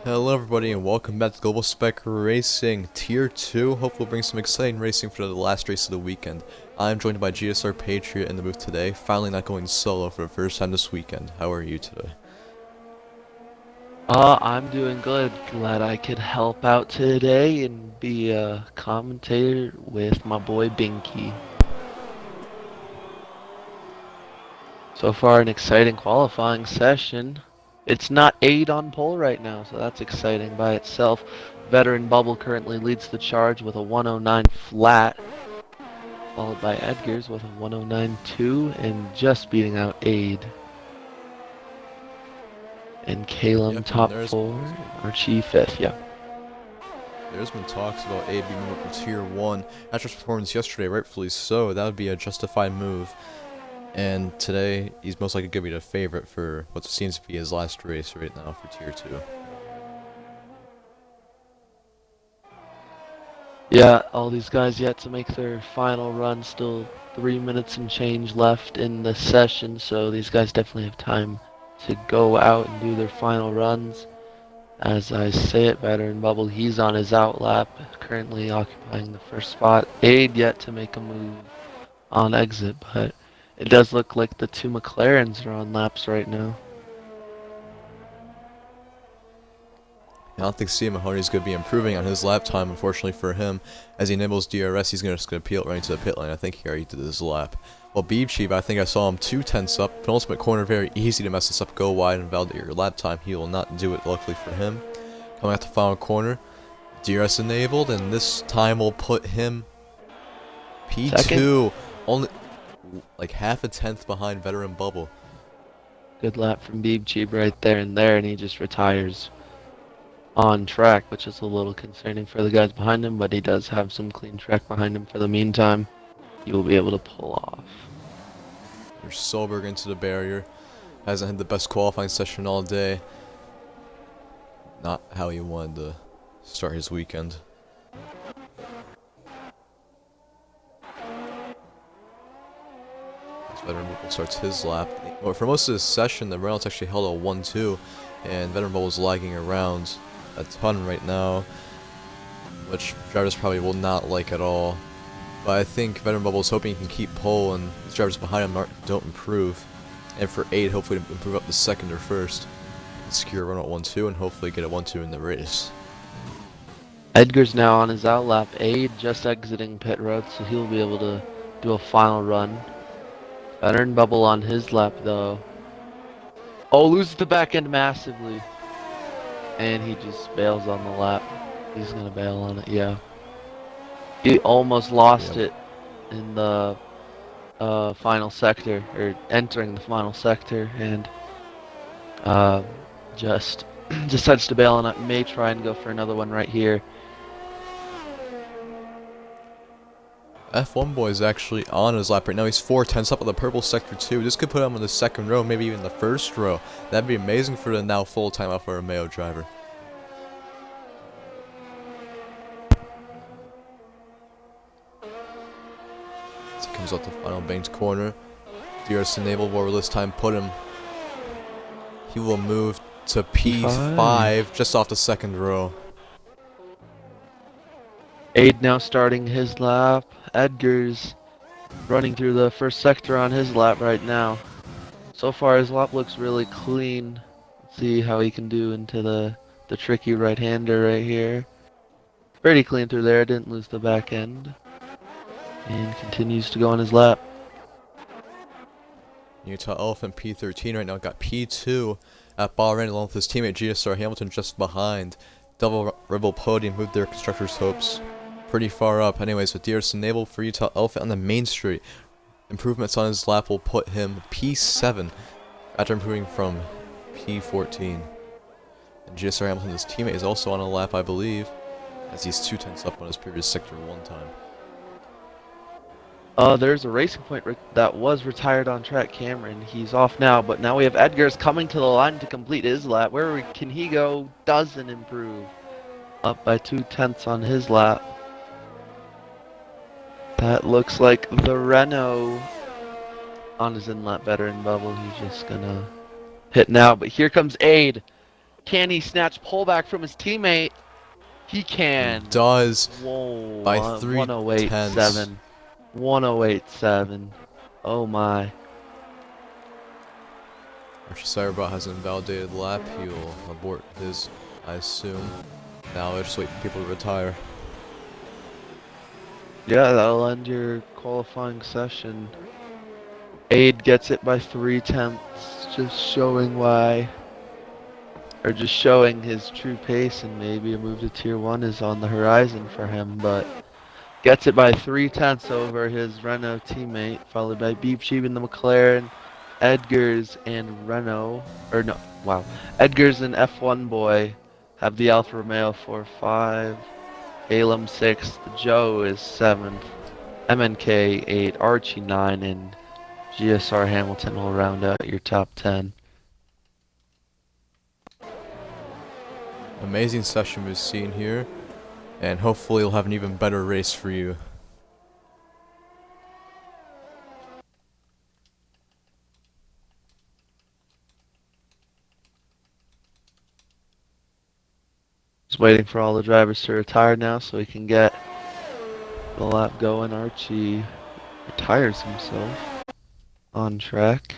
Hello everybody and welcome back to Global Spec Racing Tier 2. Hope we'll bring some exciting racing for the last race of the weekend. I'm joined by GSR Patriot in the booth today, finally not going solo for the first time this weekend. How are you today? I'm doing good. Glad I could help out today and be a commentator with my boy Binky. So far, an exciting qualifying session. It's not 8 on pole right now, so that's exciting by itself. Veteran Bubble currently leads the charge with a 109 flat, followed by Edgar's with a 109.2 and just beating out Aid. And Calum Yep, and top 4, Archie 5th, yeah. there's been talks about A being moved up to Tier 1 after his performance yesterday, rightfully so. That would be a justified move. And today, he's most likely going to be the favorite for what seems to be his last race right now for Tier 2. Yeah, all these guys yet to make their final run. Still 3 minutes and change left in the session, so these guys definitely have time to go out and do their final runs. As I say it, Veteran Bubble, he's on his out lap, currently occupying the first spot. Aid yet to make a move on exit, but it does look like the two McLarens are on laps right now. I don't think CM Mahoney is going to be improving on his lap time, unfortunately for him. As he enables DRS, he's just going to peel it right into the pit lane. I think he already did his lap. Well, Bianchi, I think I saw him 2/10 up. Penultimate corner, very easy to mess this up. Go wide and validate your lap time. He will not do it, luckily for him. Coming out the final corner, DRS enabled, and this time will put him P2. Second. Only like half a tenth behind Veteran Bubble. Good lap from Bianchi right there, and he just retires on track, which is a little concerning for the guys behind him, but he does have some clean track behind him for the meantime. He will be able to pull off. There's Solberg into the barrier. Hasn't had the best qualifying session all day. Not how he wanted to start his weekend. As Veteran Bubble starts his lap. Well, for most of this session, the Reynolds actually held a 1-2, and Veteran Bubble's lagging around a ton right now, which drivers probably will not like at all. But I think Veteran Bubble is hoping he can keep pole and the drivers behind him don't improve. And for 8, hopefully to improve up to second or first. And secure a run at 1-2 and hopefully get a 1-2 in the race. Edgar's now on his out lap. Aid just exiting pit road, so he'll be able to do a final run. Veteran Bubble on his lap, though. Oh, loses the back end massively. And he just bails on the lap. He's going to bail on it, yeah. He almost lost it in the final sector, or entering the final sector, and just decides to bail on it. May try and go for another one right here. F1 boy is actually on his lap right now. He's 4/10 up on the purple sector too. This could put him in the second row, maybe even the first row. That'd be amazing for the now full-time Alfa Romeo driver. As he comes out the final banked corner, DRS enabled will this time put him. He will move to P5 just off the second row. Aid now starting his lap. Edgar's running through the first sector on his lap right now. So far his lap looks really clean. Let's see how he can do into the tricky right-hander right here. Pretty clean through there, didn't lose the back end. And continues to go on his lap. Utah Elephant P13 right now got P2 at Bahrain along with his teammate GSR Hamilton just behind. Double Rebel podium moved their constructors' hopes pretty far up. Anyways, with DRS enabled for Utah Elephant on the main street, improvements on his lap will put him P7 after improving from P14. And GSR Hamilton, his teammate, is also on a lap, I believe, as he's 2/10 up on his previous sector one time. There's a racing point that was retired on track, Cameron. He's off now, but now we have Edgar's coming to the line to complete his lap. Where can he go? Doesn't improve. Up by 2/10 on his lap. That looks like the Renault on his in-lap Veteran Bubble. He's just gonna hit now, but here comes Aid. Can he snatch pullback from his teammate? He He can. does Whoa, by 3/10. 108.7. 108.7. Oh my. Archie Cyberbot has an invalidated lap. He will abort his, I assume. Now they're just waiting for people to retire. Yeah, that'll end your qualifying session. Aid gets it by 3/10, just showing why, or just showing his true pace, and maybe a move to Tier 1 is on the horizon for him, but gets it by 3/10 over his Renault teammate, followed by Beep Sheep in the McLaren, Edgars and Renault, or no, wow, Edgars and F1 Boy have the Alfa Romeo 4-5, Alem 6th, Joe is 7th, MNK 8, Archie 9, and GSR Hamilton will round out your top 10. Amazing session we've seen here, and hopefully we'll have an even better race for you. Just waiting for all the drivers to retire now so we can get the lap going. Archie retires himself on track.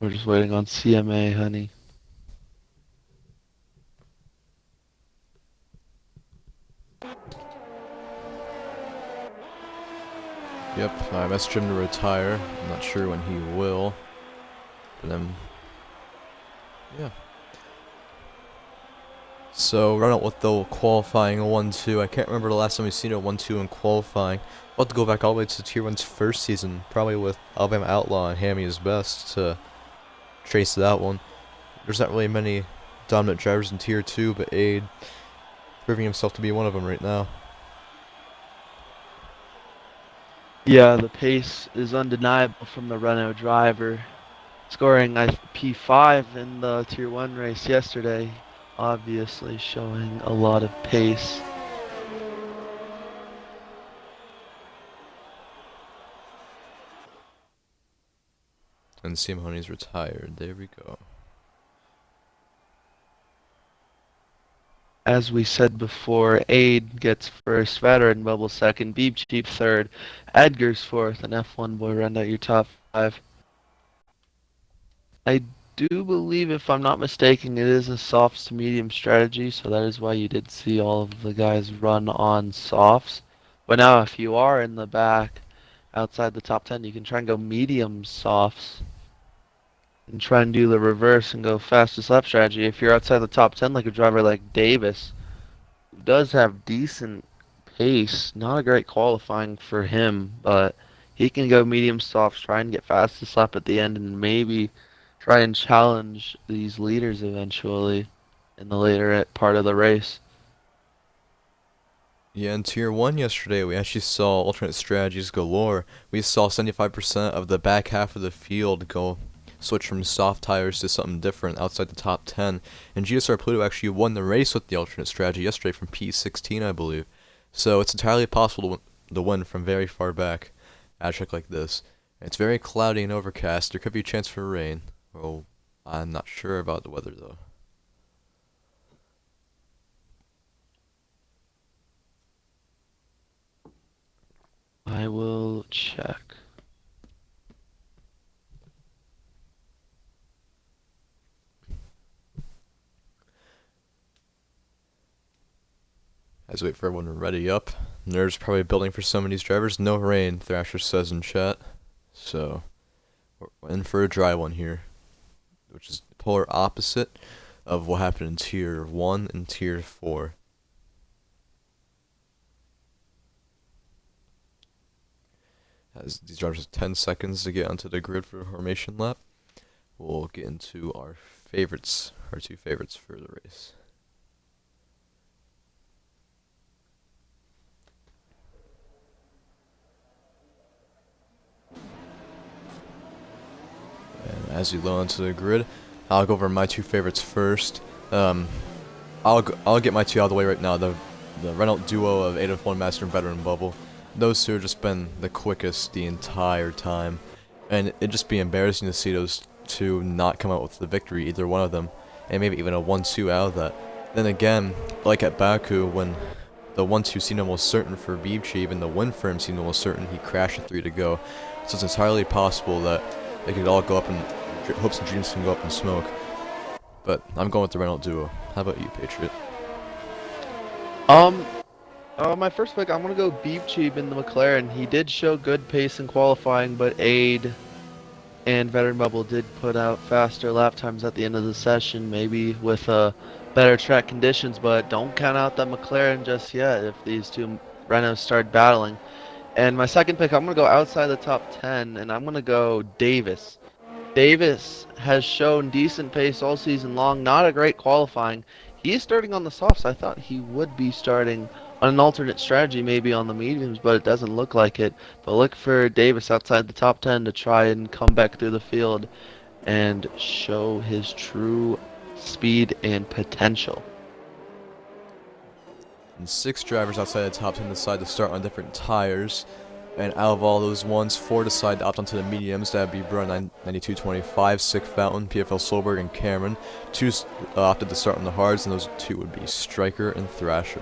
We're just waiting on CMA, honey. Yep, I messaged him to retire. I'm not sure when he will. But then, yeah. So, run out with the qualifying 1-2. I can't remember the last time we've seen a 1-2 in qualifying. We'll have to go back all the way to Tier 1's first season, probably with Alabama Outlaw and Hammy is best to trace that one. There's not really many dominant drivers in Tier 2, but Aid proving himself to be one of them right now. Yeah, the pace is undeniable from the Renault driver. Scoring P5 in the Tier 1 race yesterday, obviously showing a lot of pace. And CM Honey's retired. There we go. As we said before, Aid gets first, Veteran Bubble second, Beep Cheap third, Edgar's fourth, and F1 Boy round out your top 5. I do believe, if I'm not mistaken, it is a softs to medium strategy, so that is why you did see all of the guys run on softs. But now if you are in the back, outside the top 10, you can try and go medium softs and try and do the reverse and go fastest lap strategy. If you're outside the top 10, like a driver like Davis, who does have decent pace, not a great qualifying for him, but he can go medium softs, try and get fastest lap at the end, and maybe try and challenge these leaders eventually in the later part of the race. Yeah, in Tier 1 yesterday, we actually saw alternate strategies galore. We saw 75% of the back half of the field go switch from soft tires to something different outside the top 10. And GSR Pluto actually won the race with the alternate strategy yesterday from P16, I believe. So it's entirely possible to win from very far back at a track like this. It's very cloudy and overcast. There could be a chance for rain. Well, I'm not sure about the weather though. I will check. As we wait for everyone to ready up. Nerves probably building for some of these drivers. No rain, Thrasher says in chat. So, we're in for a dry one here. Which is the polar opposite of what happened in Tier 1 and Tier 4. As these drivers have 10 seconds to get onto the grid for a formation lap, we'll get into our favorites, our two favorites for the race. And as we load onto the grid, I'll go over my two favorites first. I'll get my two out of the way right now. The Renault duo of 8F1 Master and Veteran Bubble. Those two have just been the quickest the entire time. And it'd just be embarrassing to see those two not come out with the victory, either one of them, and maybe even a 1-2 out of that. Then again, like at Baku, when the 1-2 seemed almost certain for Bianchi, even the win for him seemed almost certain, he crashed at 3 to go. So it's entirely possible that they could all go up and hopes and dreams can go up in smoke. But I'm going with the Renault duo. How about you, Patriot? My first pick, I'm gonna go Bianchi in the McLaren. He did show good pace in qualifying, but Aid and Veteran Bubble did put out faster lap times at the end of the session, maybe with better track conditions, but don't count out that McLaren just yet if these two Renaults start battling. And my second pick, I'm going to go outside the top 10, and I'm going to go Davis. Davis has shown decent pace all season long, not a great qualifying. He is starting on the softs. I thought he would be starting on an alternate strategy, maybe on the mediums, but it doesn't look like it. But look for Davis outside the top 10 to try and come back through the field and show his true speed and potential. And 6 drivers outside the top 10 decide to start on different tires. And out of all those ones, 4 decide to opt onto the mediums. That would be Bruh 9225, Sick Fountain, PFL Solberg, and Cameron. 2 opted to start on the hards, and those 2 would be Striker and Thrasher.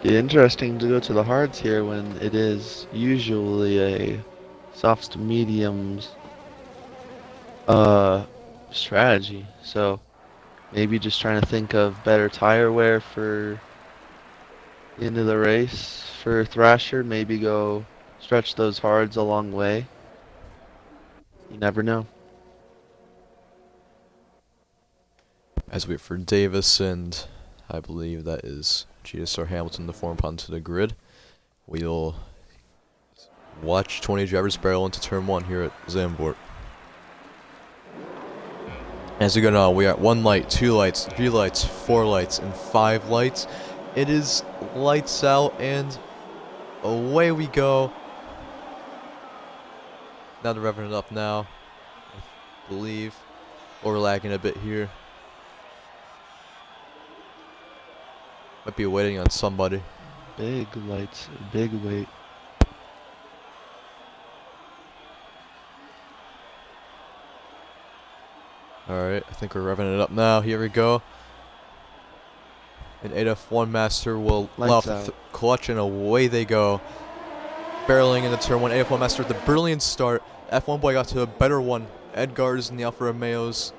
Interesting to go to the hards here when it is usually a softs to mediums strategy. So maybe just trying to think of better tire wear for the end of the race for Thrasher. Maybe go stretch those hards a long way. You never know. As we wait for Davis, and I believe that is GSR Hamilton to form onto the grid, we'll watch 20 drivers barrel into turn 1 here at Zandvoort. As we go now, we are at 1 light, 2 lights, 3 lights, 4 lights, and 5 lights. It is lights out, and away we go. Now they're revving it up now, I believe. Or we're lagging a bit here. Might be waiting on somebody. Big lights, big weight. Alright, I think we're revving it up now. Here we go. An 8F1 Master will allow the clutch, and away they go. Barreling into turn 1. 8F1 Master with a brilliant start. F1 Boy got to a better one. Edgar's and the Alfa Romeo's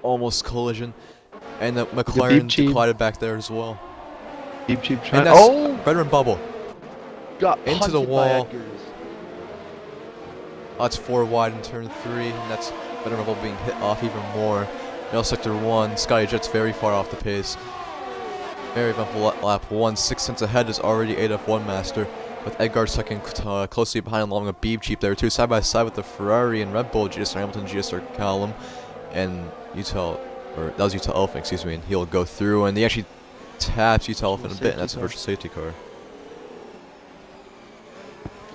almost collision. And the McLaren collided back there as well. Cheap and that's Veteran Bubble. Got into the wall. That's 4 wide in turn 3, and that's Veteran Bubble being hit off even more. Now sector 1, Scotty Jet's very far off the pace. Very eventful lap 1, 6 cents ahead is already 8F1 Master, with Edgar second closely behind along with Bianchi there too, side by side with the Ferrari and Red Bull, GSR Hamilton, GSR Callum, and Utah, or that was Utah Elephant, excuse me, and he'll go through, and he actually taps Utah Elephant a bit, and that's a virtual safety car.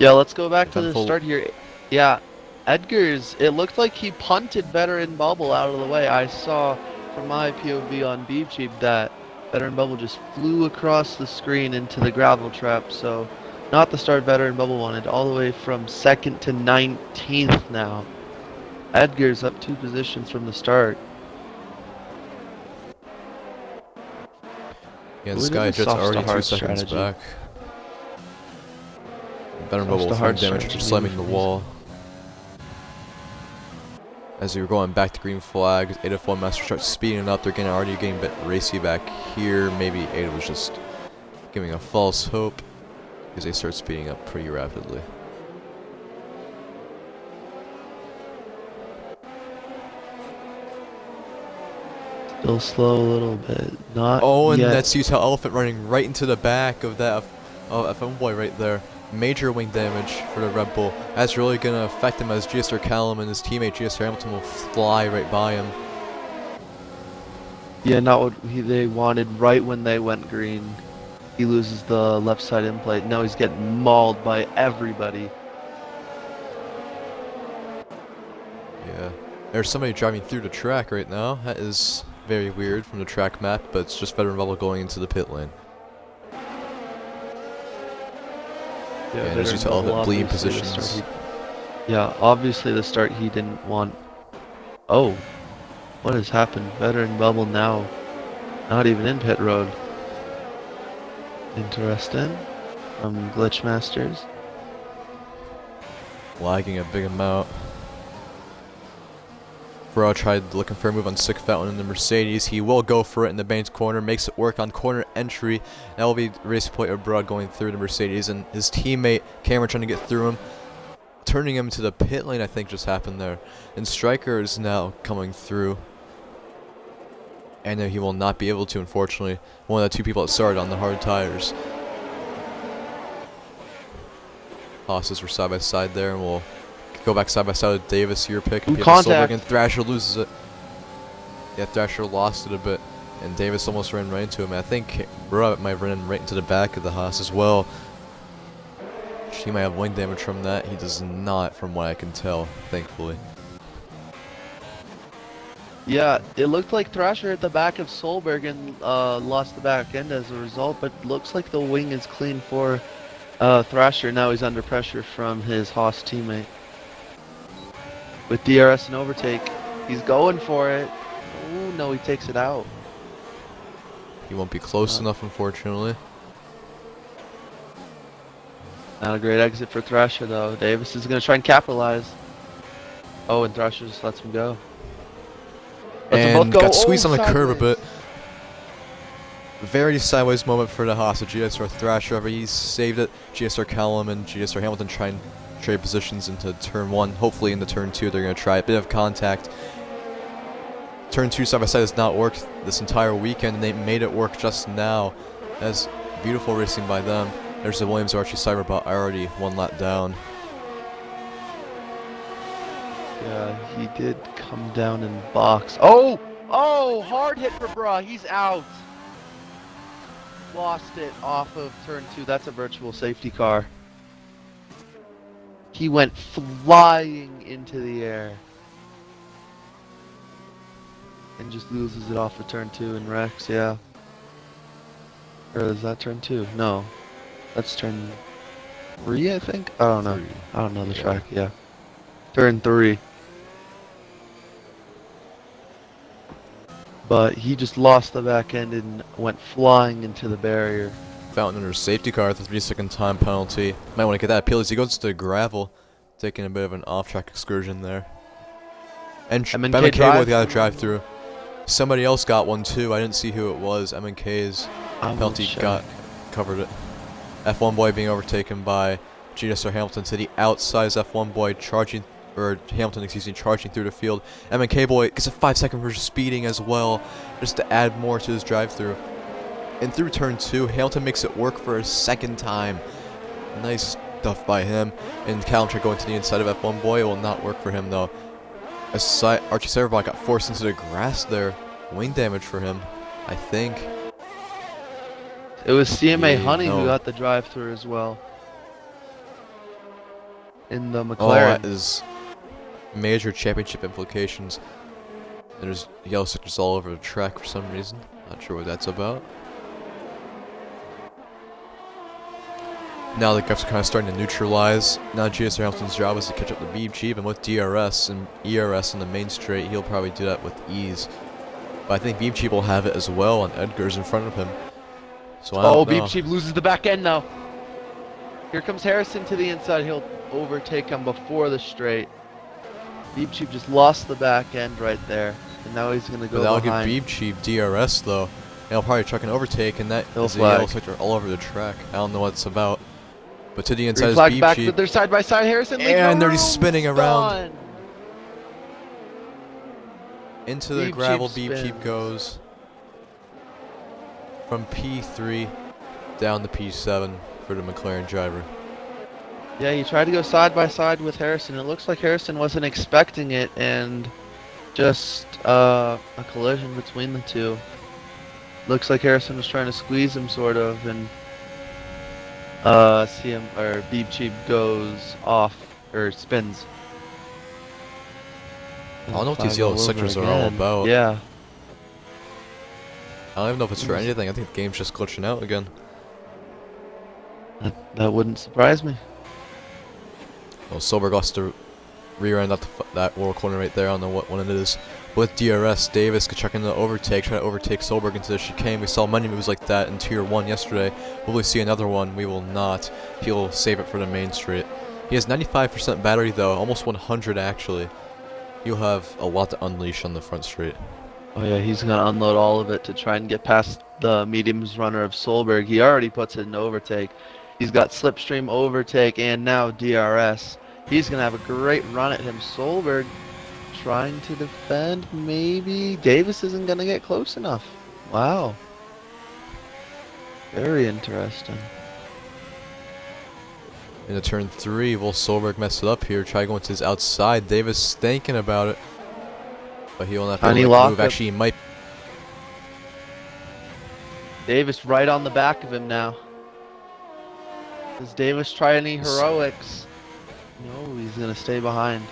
Yeah, let's go back to the start here. Yeah, Edgar's, it looked like he punted Veteran Bubble out of the way. I saw from my POV on Bianchi that Veteran Bubble just flew across the screen into the gravel trap, so not the start Veteran Bubble wanted, all the way from 2nd to 19th now. Edgar's up 2 positions from the start. Yeah, Sky Jet's already 2 seconds back. Veteran Bubble with damage after slamming the wall. As we were going back to green flag, 8F1 Master starts speeding up. They're already getting a bit racy back here. Maybe 8 was just giving a false hope, because they start speeding up pretty rapidly. Still slow a little bit. Not and yet. that's Utah Elephant running right into the back of that F1 boy right there. Major wing damage for the Red Bull. That's really going to affect him, as GSR Callum and his teammate GSR Hamilton will fly right by him. Yeah, not what they wanted right when they went green. He loses the left side end plate. Now he's getting mauled by everybody. Yeah. There's somebody driving through the track right now. That is very weird from the track map, but it's just Veteran Bubble going into the pit lane. Yeah, and as you veteran tell, bubble, the bleeding obviously the start positions. yeah, obviously the start he didn't want. Oh, what has happened? Veteran bubble now. Not even in pit road. Interesting. From Glitch Masters. Lagging a big amount. Bro tried looking for a move on Sick Fountain in the Mercedes. He will go for it in the Baines corner, makes it work on corner entry. That will be race point abroad going through the Mercedes, and his teammate Cameron trying to get through him, turning him to the pit lane. I think just happened there, and Striker is now coming through. And he will not be able to, unfortunately. One of the two people that started on the hard tires. Haas's were side by side there, and we'll go back side by side with Davis, your pick. Contact. And Thrasher loses it. Yeah, Thrasher lost it a bit, and Davis almost ran right into him. I think Bruh might have run right into the back of the Haas as well. She might have wing damage from that. He does not, from what I can tell, thankfully. Yeah, it looked like Thrasher at the back of Solberg and lost the back end as a result, but looks like the wing is clean for Thrasher. Now he's under pressure from his Haas teammate. With DRS and overtake, he's going for it. Oh no, he takes it out. He won't be close enough, unfortunately. Not a great exit for Thrasher though. Davis is going to try and capitalize. Oh, and Thrasher just lets him go. And got squeezed on the curb a bit. Very sideways moment for the Haas. GSR Thrasher, but he saved it. GSR Callum and GSR Hamilton try and trade positions into turn 1. Hopefully into turn 2 they're going to try a bit of contact. Turn 2 side by side has not worked this entire weekend, and they made it work just now. That's beautiful racing by them. There's the Williams Archie Cyberbot already 1 lap down. Yeah, he did come down in box. Oh! Oh! Hard hit for Bruh. He's out. Lost it off of turn 2. That's a virtual safety car. He went flying into the air. And just loses it off of turn 2 and wrecks, yeah. Or is that turn 2? No. That's turn 3, I think? I don't know. I don't know the track, yeah. Turn 3. But he just lost the back end and went flying into the barrier. Fountain under safety car with a 3-second time penalty. Might want to get that appeal as he goes to gravel, taking a bit of an off-track excursion there. And MNK with the other drive-through. Somebody else got one too. I didn't see who it was. MNK's penalty covered it. F1 boy being overtaken by GSR Hamilton to the outside. F1 boy charging. Or Hamilton, excuse me, charging through the field. MNK boy gets a 5-second for speeding as well, just to add more to his drive-through. And through turn 2, Hamilton makes it work for a second time. Nice stuff by him. And Callum tried going to the inside of F1 boy. It will not work for him though. Archie Cyberbot got forced into the grass there. Wing damage for him, I think. It was CMA Honey who got the drive-through as well. In the McLaren. Oh, that is major championship implications. There's yellow stickers all over the track for some reason. Not sure what that's about. Now the guys are kind of starting to neutralize. Now GSR Hamilton's job is to catch up to BG, and with DRS and ERS in the main straight, he'll probably do that with ease. But I think BG will have it as well, and Edgar's in front of him. So I don't know. BG loses the back end now. Here comes Harrison to the inside. He'll overtake him before the straight. Beep Cheap just lost the back end right there, and now he's gonna go that'll behind. give Beep Cheap DRS though. And he'll probably chuck an overtake, and that is a yellow sector all over the track. I don't know what it's about. But to the inside is Beep back Cheap. They're side by side. Harrison and they're spinning around. Into the gravel. Beep Cheap goes from P3 down to P7 for the McLaren driver. Yeah, he tried to go side by side with Harrison. It looks like Harrison wasn't expecting it, and just a collision between the two. Looks like Harrison was trying to squeeze him, sort of, and Beep Cheap goes off, or spins. I don't know what these yellow sectors are all about. Yeah. I don't even know if it's for anything. I think the game's just glitching out again. That wouldn't surprise me. Well, Solberg lost the rear end that lower corner right there. I don't know what one it is. With DRS, Davis checking the overtake, trying to overtake Solberg into the chicane. We saw many moves like that in Tier 1 yesterday. Will we see another one? We will not. He'll save it for the main straight. He has 95% battery though, almost 100 actually. He'll have a lot to unleash on the front straight. Oh yeah, he's gonna unload all of it to try and get past the mediums runner of Solberg. He already puts it in overtake. He's got slipstream, overtake, and now DRS. He's gonna have a great run at him. Solberg trying to defend, maybe. Davis isn't gonna get close enough. Wow. Very interesting. Into turn 3, will Solberg mess it up here? Try going to his outside. Davis thinking about it. But he'll not be able to move. Actually, he might. Davis right on the back of him now. Does Davis try any heroics? No, he's gonna stay behind.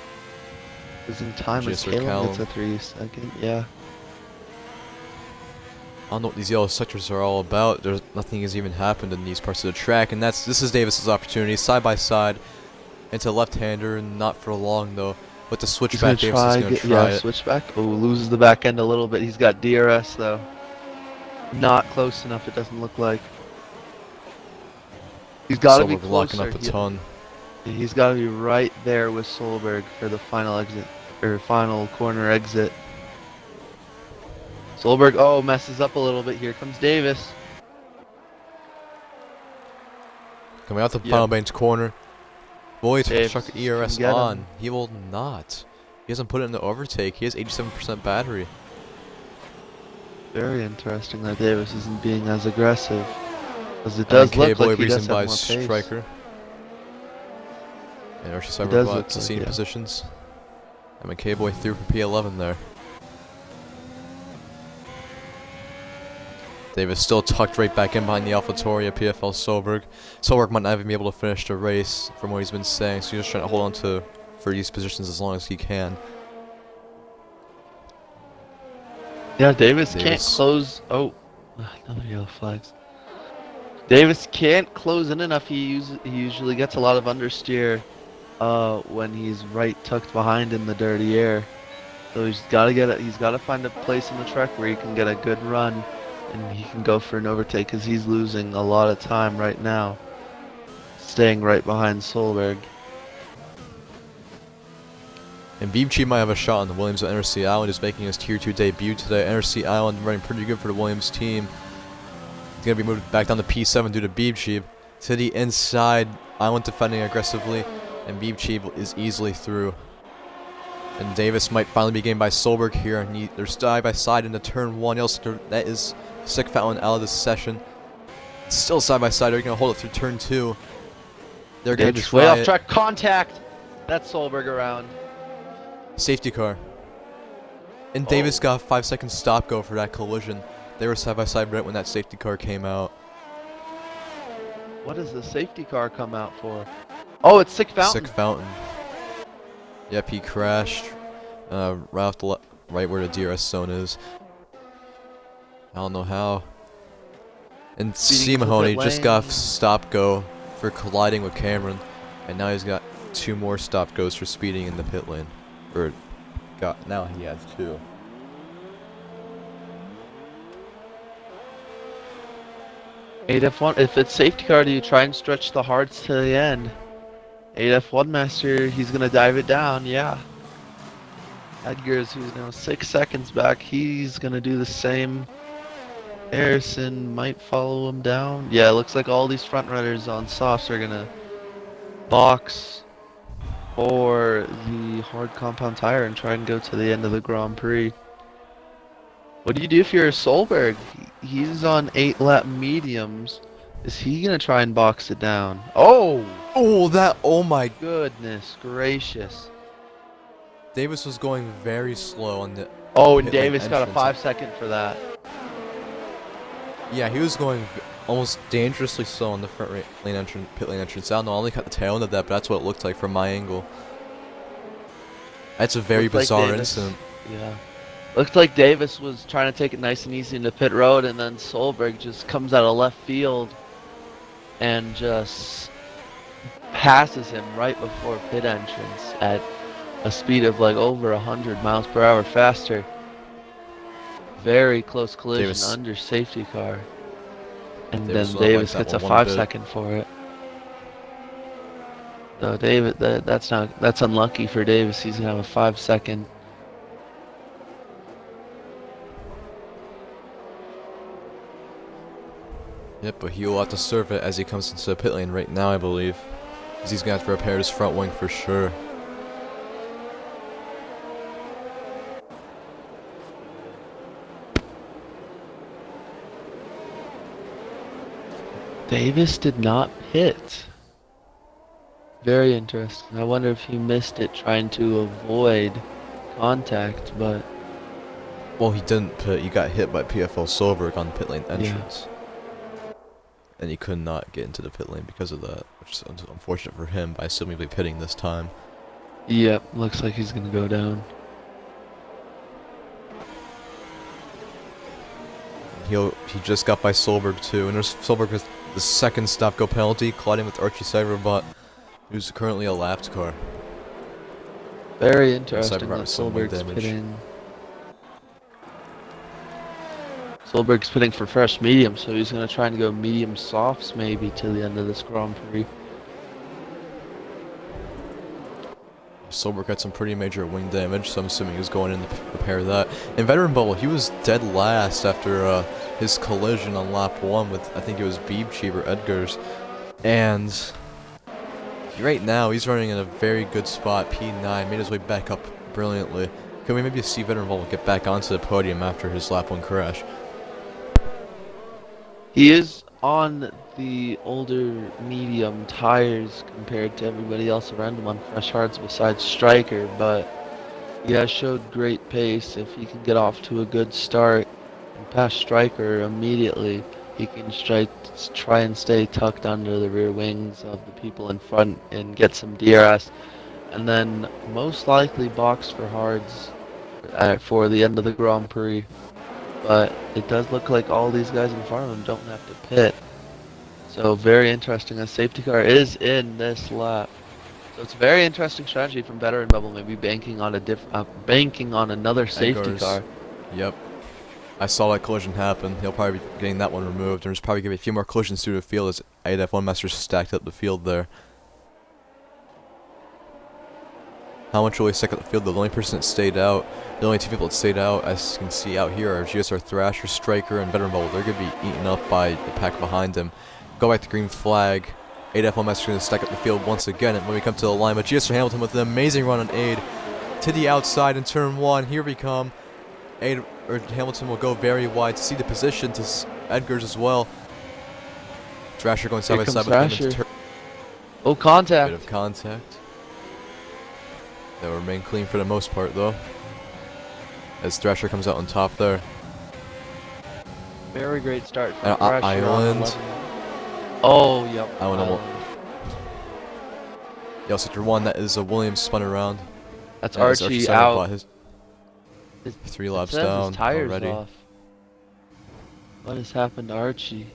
Losing time as Caleb gets a 3-second, yeah. I don't know what these yellow sectors are all about. There's nothing has even happened in these parts of the track, and this is Davis's opportunity. Side by side into left-hander, not for long though. With the switchback, Davis is gonna try it. Switchback. Oh, loses the back end a little bit. He's got DRS though. Not close enough. It doesn't look like. He's got to be closer. Locking up a ton. He's got to be right there with Solberg for the final exit, or final corner exit. Solberg, oh, messes up a little bit. Here comes Davis. Coming out the final bench corner. Boyd struck ERS on. He will not. He hasn't put it in the overtake. He has 87% battery. Very interesting that Davis isn't being as aggressive. Because it does look like he does have more pace. Striker. And Archie Cyberbot to scene positions. And McKay-Boy through for P11 there. Davis still tucked right back in behind the AlphaTauri at PFL Solberg. Solberg might not even be able to finish the race from what he's been saying, so he's just trying to hold on to for these positions as long as he can. Yeah, Davis can't close. Oh, another yellow flags. Davis can't close in enough. He usually gets a lot of understeer when he's right tucked behind in the dirty air. So he's got to get it. He's got to find a place in the track where he can get a good run, and he can go for an overtake because he's losing a lot of time right now, staying right behind Solberg. And Bianchi might have a shot on the Williams at NRC Island, is making his Tier 2 debut today. NRC Island running pretty good for the Williams team. He's going to be moved back down to P7 due to Bianchi. To the inside, Island defending aggressively, and Bianchi is easily through. And Davis might finally be gained by Solberg here, and they're side by side into turn 1. That is Sick Fountain out of this session. Still side by side, they're going to hold it through turn 2. They're going to try way off track, contact! That's Solberg around. Safety car. And Davis got a 5-second stop go for that collision. They were side by side right when that safety car came out. What does the safety car come out for? Oh, it's Sick Fountain. Sick Fountain. Yep, he crashed right where the DRS zone is. I don't know how. And C. Mahoney just got a stop go for colliding with Cameron, and now he's got 2 more stop goes for speeding in the pit lane. Now he has 2. F1, if it's safety car, do you try and stretch the hards to the end? F1 Master, he's gonna dive it down, yeah. Edgar's, who's now 6 seconds back, he's gonna do the same. Harrison might follow him down. Yeah, it looks like all these front runners on softs are gonna box for the hard compound tire and try and go to the end of the Grand Prix. What do you do if you're a Solberg? He's on 8-lap mediums. Is he gonna try and box it down? Oh! Oh my goodness gracious. Davis was going very slow on the and Davis got a 5-second for that. Yeah, he was going almost dangerously slow on the front pit lane entrance. I don't know, I only caught the tail end of that, but that's what it looked like from my angle. That's a very bizarre incident. Yeah. Looked like Davis was trying to take it nice and easy into pit road, and then Solberg just comes out of left field and just passes him right before pit entrance at a speed of like over 100 miles per hour faster. Very close collision Davis. under safety car. And Davis then will not like Davis that gets a one one bit. 5-second for it. So David, that's unlucky for Davis. He's gonna have a 5-second. Yep, but he will have to serve it as he comes into the pit lane right now, I believe. Because he's going to have to repair his front wing for sure. Davis did not pit. Very interesting. I wonder if he missed it trying to avoid contact, but Well, he didn't pit. He got hit by PFL Solberg on the pit lane entrance. And he could not get into the pit lane because of that, which is unfortunate for him, but I assume he'll be pitting this time. yep, looks like he's gonna go down. He just got by Solberg too, and there's Solberg with the second stop-go penalty, colliding with Archie Cyberbot, who's currently a lapped car. Very interesting Cyberbot that with some wing Solberg's damage. pitting. Solberg's pitting for fresh medium, so he's gonna try and go medium softs maybe to the end of this Grand Prix. Solberg had some pretty major wing damage, so I'm assuming he's going in to repair that. In Veteran Bubble, he was dead last after his collision on lap 1 with, I think it was Bianchi or Edgar's. And right now, he's running in a very good spot. P9 made his way back up brilliantly. Can we maybe see Veteran Bubble get back onto the podium after his lap 1 crash? He is on the older medium tires compared to everybody else around him on fresh hards besides Striker, but he has showed great pace. If he can get off to a good start and pass Striker immediately, he can try and stay tucked under the rear wings of the people in front and get some DRS, and then most likely box for hards for the end of the Grand Prix. But it does look like all these guys in front of him don't have to pit. So very interesting. A safety car is in this lap. So it's a very interesting strategy from Veteran Bubble, maybe banking on another safety Edgar's. car. Yep. I saw that collision happen. He'll probably be getting that one removed. There's probably going to be a few more collisions through the field as 8F1 Masters stacked up the field there. How much will he stack up the field? The only person that stayed out, the only two people that stayed out, as you can see out here, are GSR Thrasher, Striker, and Veteran Bubble. They're going to be eaten up by the pack behind him. Go back to green flag. 8F1 Masters going to stack up the field once again. And when we come to the line, but GSR Hamilton with an amazing run on Aid to the outside in turn 1. Here we come. Hamilton will go very wide to see the position to Edgar's as well. Thrasher going side by side with him. Oh, contact. Bit of contact. They'll remain clean for the most part, though. As Thrasher comes out on top there. Very great start from Thrasher. Island. Oh, yep. Island. Yellow sector 1, that is a Williams spun around. That's Archie out. His 3 laps down his tires already. Off. What has happened to Archie?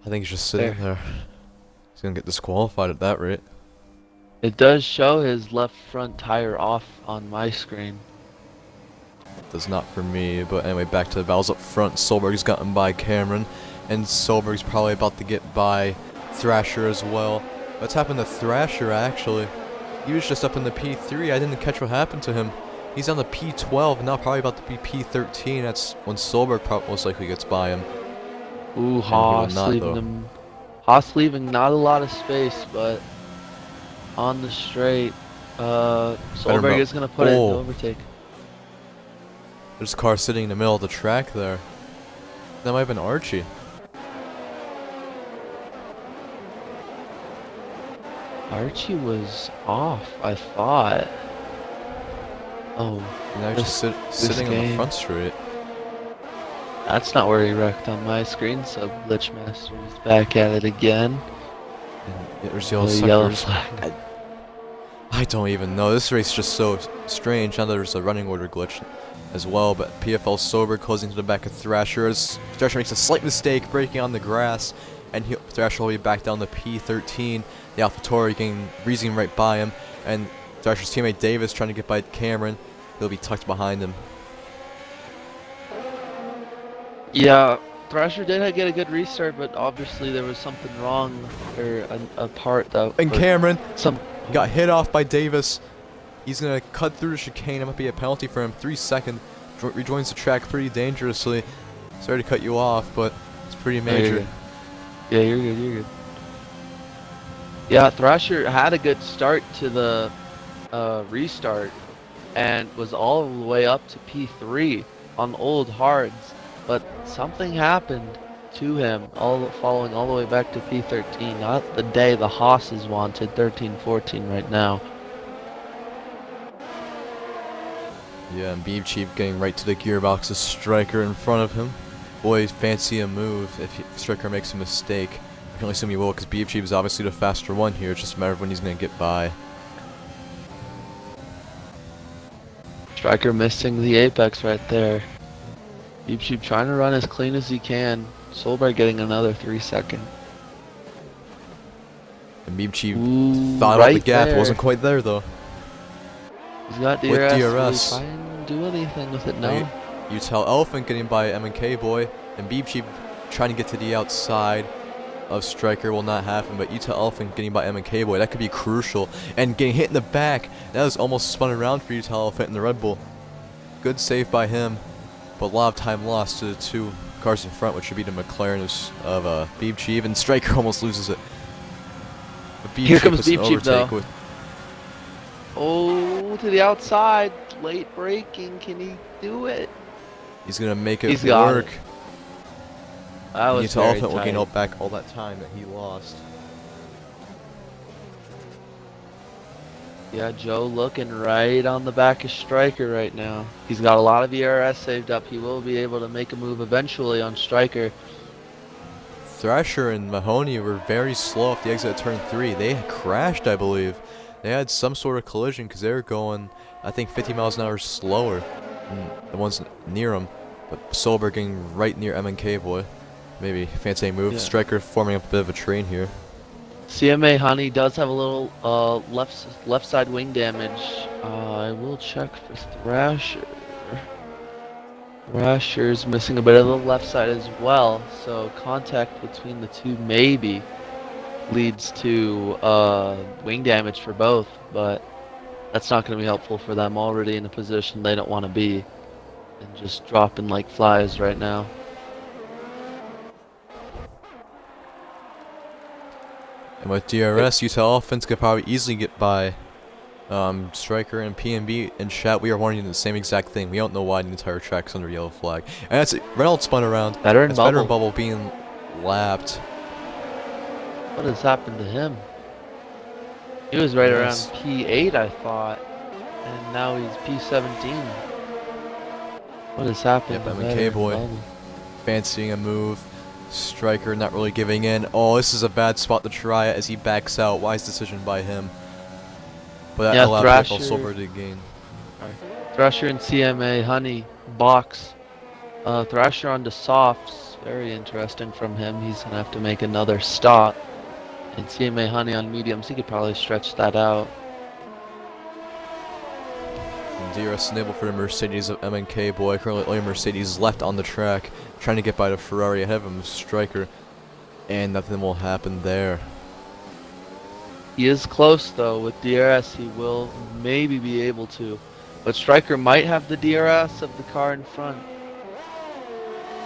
I think he's just sitting there. He's going to get disqualified at that rate. It does show his left front tire off on my screen. It does not for me, but anyway, back to the battles up front. Solberg's gotten by Cameron, and Solberg's probably about to get by Thrasher as well. What's happened to Thrasher, actually? He was just up in the P3. I didn't catch what happened to him. He's on the P12, now probably about to be P13. That's when Solberg most likely gets by him. Ooh, Haas leaving not a lot of space, but on the straight, Solberg is going to put it into overtake. There's a car sitting in the middle of the track there. That might have been Archie. Archie was off, I thought. Oh. Now he's just sitting on the front straight. That's not where he wrecked on my screen, so Glitchmaster is back at it again. And there's yellow suckers. Flag. I don't even know. This race is just so strange. Now there's a running order glitch as well, but PFL Sober closing to the back of Thrasher as Thrasher makes a slight mistake breaking on the grass, and Thrasher will be back down to P13. The AlphaTauri breezing right by him, and Thrasher's teammate Davis trying to get by Cameron. He'll be tucked behind him. Yeah, Thrasher did get a good restart, but obviously there was something wrong, or a part that. And Cameron some got hit off by Davis. He's gonna cut through the chicane. It might be a penalty for him. 3 seconds. Rejoins the track pretty dangerously. Sorry to cut you off, but it's pretty major. Yeah, you're good. You're good. Yeah, Thrasher had a good start to the restart, and was all the way up to P3 on old hards. But something happened to him, following all the way back to P13. Not the day the Haas's wanted, 13-14 right now. Yeah, and Beeb Chief getting right to the gearbox of Striker in front of him. Boy, fancy a move if Striker makes a mistake. I can only assume he will, because Beeb Chief is obviously the faster one here. It's just a matter of when he's going to get by. Striker missing the apex right there. Beeb Chief trying to run as clean as he can. Solberg getting another 3 seconds. And Beeb Chief thought out the gap. It wasn't quite there, though. He's got DRS. With DRS. Really trying to do anything with it now. You tell Elephant getting by M&K Boy, and Beeb Chief trying to get to the outside of Striker will not happen, but you tell Elephant getting by M&K Boy, that could be crucial. And getting hit in the back, that was almost spun around for you tell Elephant in the Red Bull. Good save by him, but a lot of time lost to the 2 cars in front, which should be the McLaren of Beeb Chief, and Striker almost loses it. But Here comes Beeb Chief though. Oh, to the outside, late braking, can he do it? He's gonna make it work. That was very Elephant tight. will gain back all that time that he lost. Yeah, Joe looking right on the back of Striker right now. He's got a lot of ERS saved up. He will be able to make a move eventually on Striker. Thrasher and Mahoney were very slow off the exit at turn 3. They had crashed, I believe. They had some sort of collision because they were going, I think, 50 miles an hour slower than the ones near them. But Solberg getting right near M&K Boy. Maybe fancy move. Yeah. Striker forming up a bit of a train here. CMA Honey does have a little left side wing damage. I will check for Thrasher. Thrasher's missing a bit of the left side as well, so contact between the two maybe leads to wing damage for both, but that's not going to be helpful for them already in a position they don't want to be and just dropping like flies right now. And with DRS, Utah offense could probably easily get by Striker and PNB and Chat. We are warning the same exact thing. We don't know why the entire track's under yellow flag. And that's it. Reynolds spun around. Better in Better bubble. in bubble being lapped. What has happened to him? He was right around P8, I thought, and now he's P17. What has happened? Yep, M&K Boy fancying a move. Striker not really giving in. Oh, this is a bad spot to try it as he backs out. Wise decision by him. But that allowed Thrasher, Solberg to gain. Thrasher and CMA Honey box. Thrasher onto softs. Very interesting from him. He's gonna have to make another stop. And CMA Honey on mediums. He could probably stretch that out. DRS enabled for the Mercedes of M&K Boy. Currently only Mercedes left on the track, trying to get by the Ferrari ahead of him, Striker, and nothing will happen there. He is close though. With DRS, he will maybe be able to, but Striker might have the DRS of the car in front.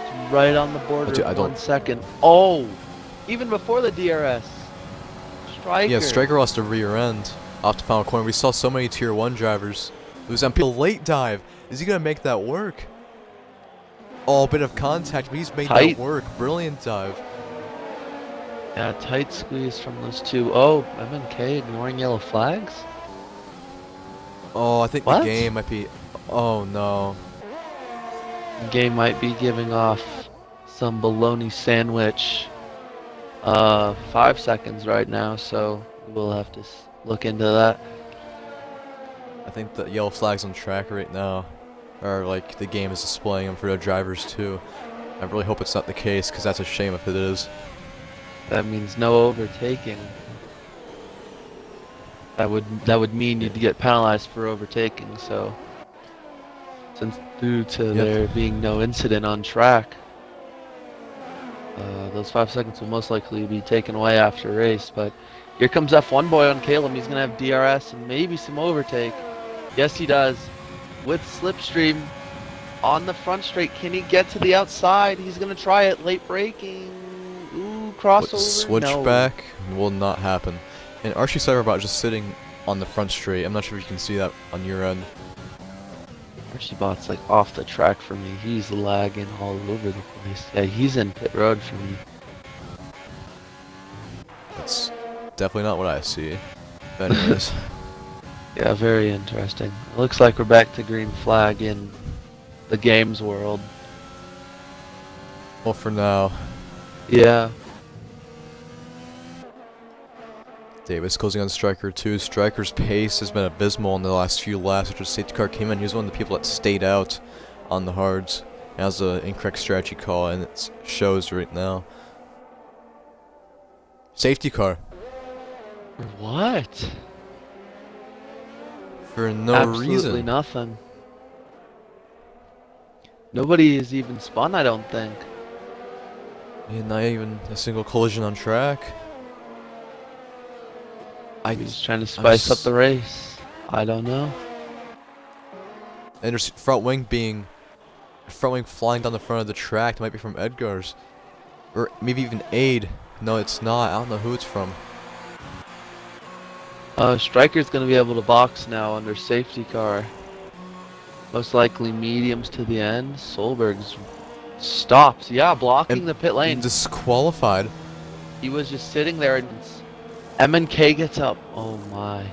It's right on the border. Dude, 1 second. Oh, even before the DRS. Striker. Yeah, Striker lost a rear end off the final corner. We saw so many tier 1 drivers lose on the late dive. Is he gonna make that work? Oh, a bit of contact, but he's made that work. Brilliant dive. Yeah, tight squeeze from those two. Oh, M&K ignoring yellow flags? Oh, I think the game might be... Oh, no. The game might be giving off some bologna sandwich. 5 seconds right now, so we'll have to look into that. I think the yellow flags on track right now are like the game is displaying them for the drivers too. I really hope it's not the case, because that's a shame if it is. That means no overtaking. That would mean you'd get penalized for overtaking. So, since due to there being no incident on track, those 5 seconds will most likely be taken away after a race. But here comes F1 boy on Caleb. He's gonna have DRS and maybe some overtake. Yes, he does. With slipstream on the front straight, can he get to the outside? He's gonna try it. Late braking. Ooh, crossover. Switchback will not happen. And Archie Cyberbot just sitting on the front straight. I'm not sure if you can see that on your end. Archibot's like off the track for me. He's lagging all over the place. Yeah, he's in pit road for me. That's definitely not what I see. But anyways. Yeah, very interesting. It looks like we're back to green flag in the games world. Well, for now. Yeah. Davis closing on Striker 2. Striker's pace has been abysmal in the last few laps after the safety car came in. He was one of the people that stayed out on the hards. That was an incorrect strategy call, and it shows right now. Safety car. What? For no Absolutely reason. Nothing. Nobody is even spun, I don't think. Yeah, not even a single collision on track. He's trying to spice up the race. I don't know. And front wing flying down the front of the track. It might be from Edgar's, or maybe even Aid. No, it's not. I don't know who it's from. Striker's gonna be able to box now under safety car. Most likely mediums to the end. Solberg's stops. Yeah, blocking And the pit lane. Disqualified. He was just sitting there and M&K gets up. Oh my.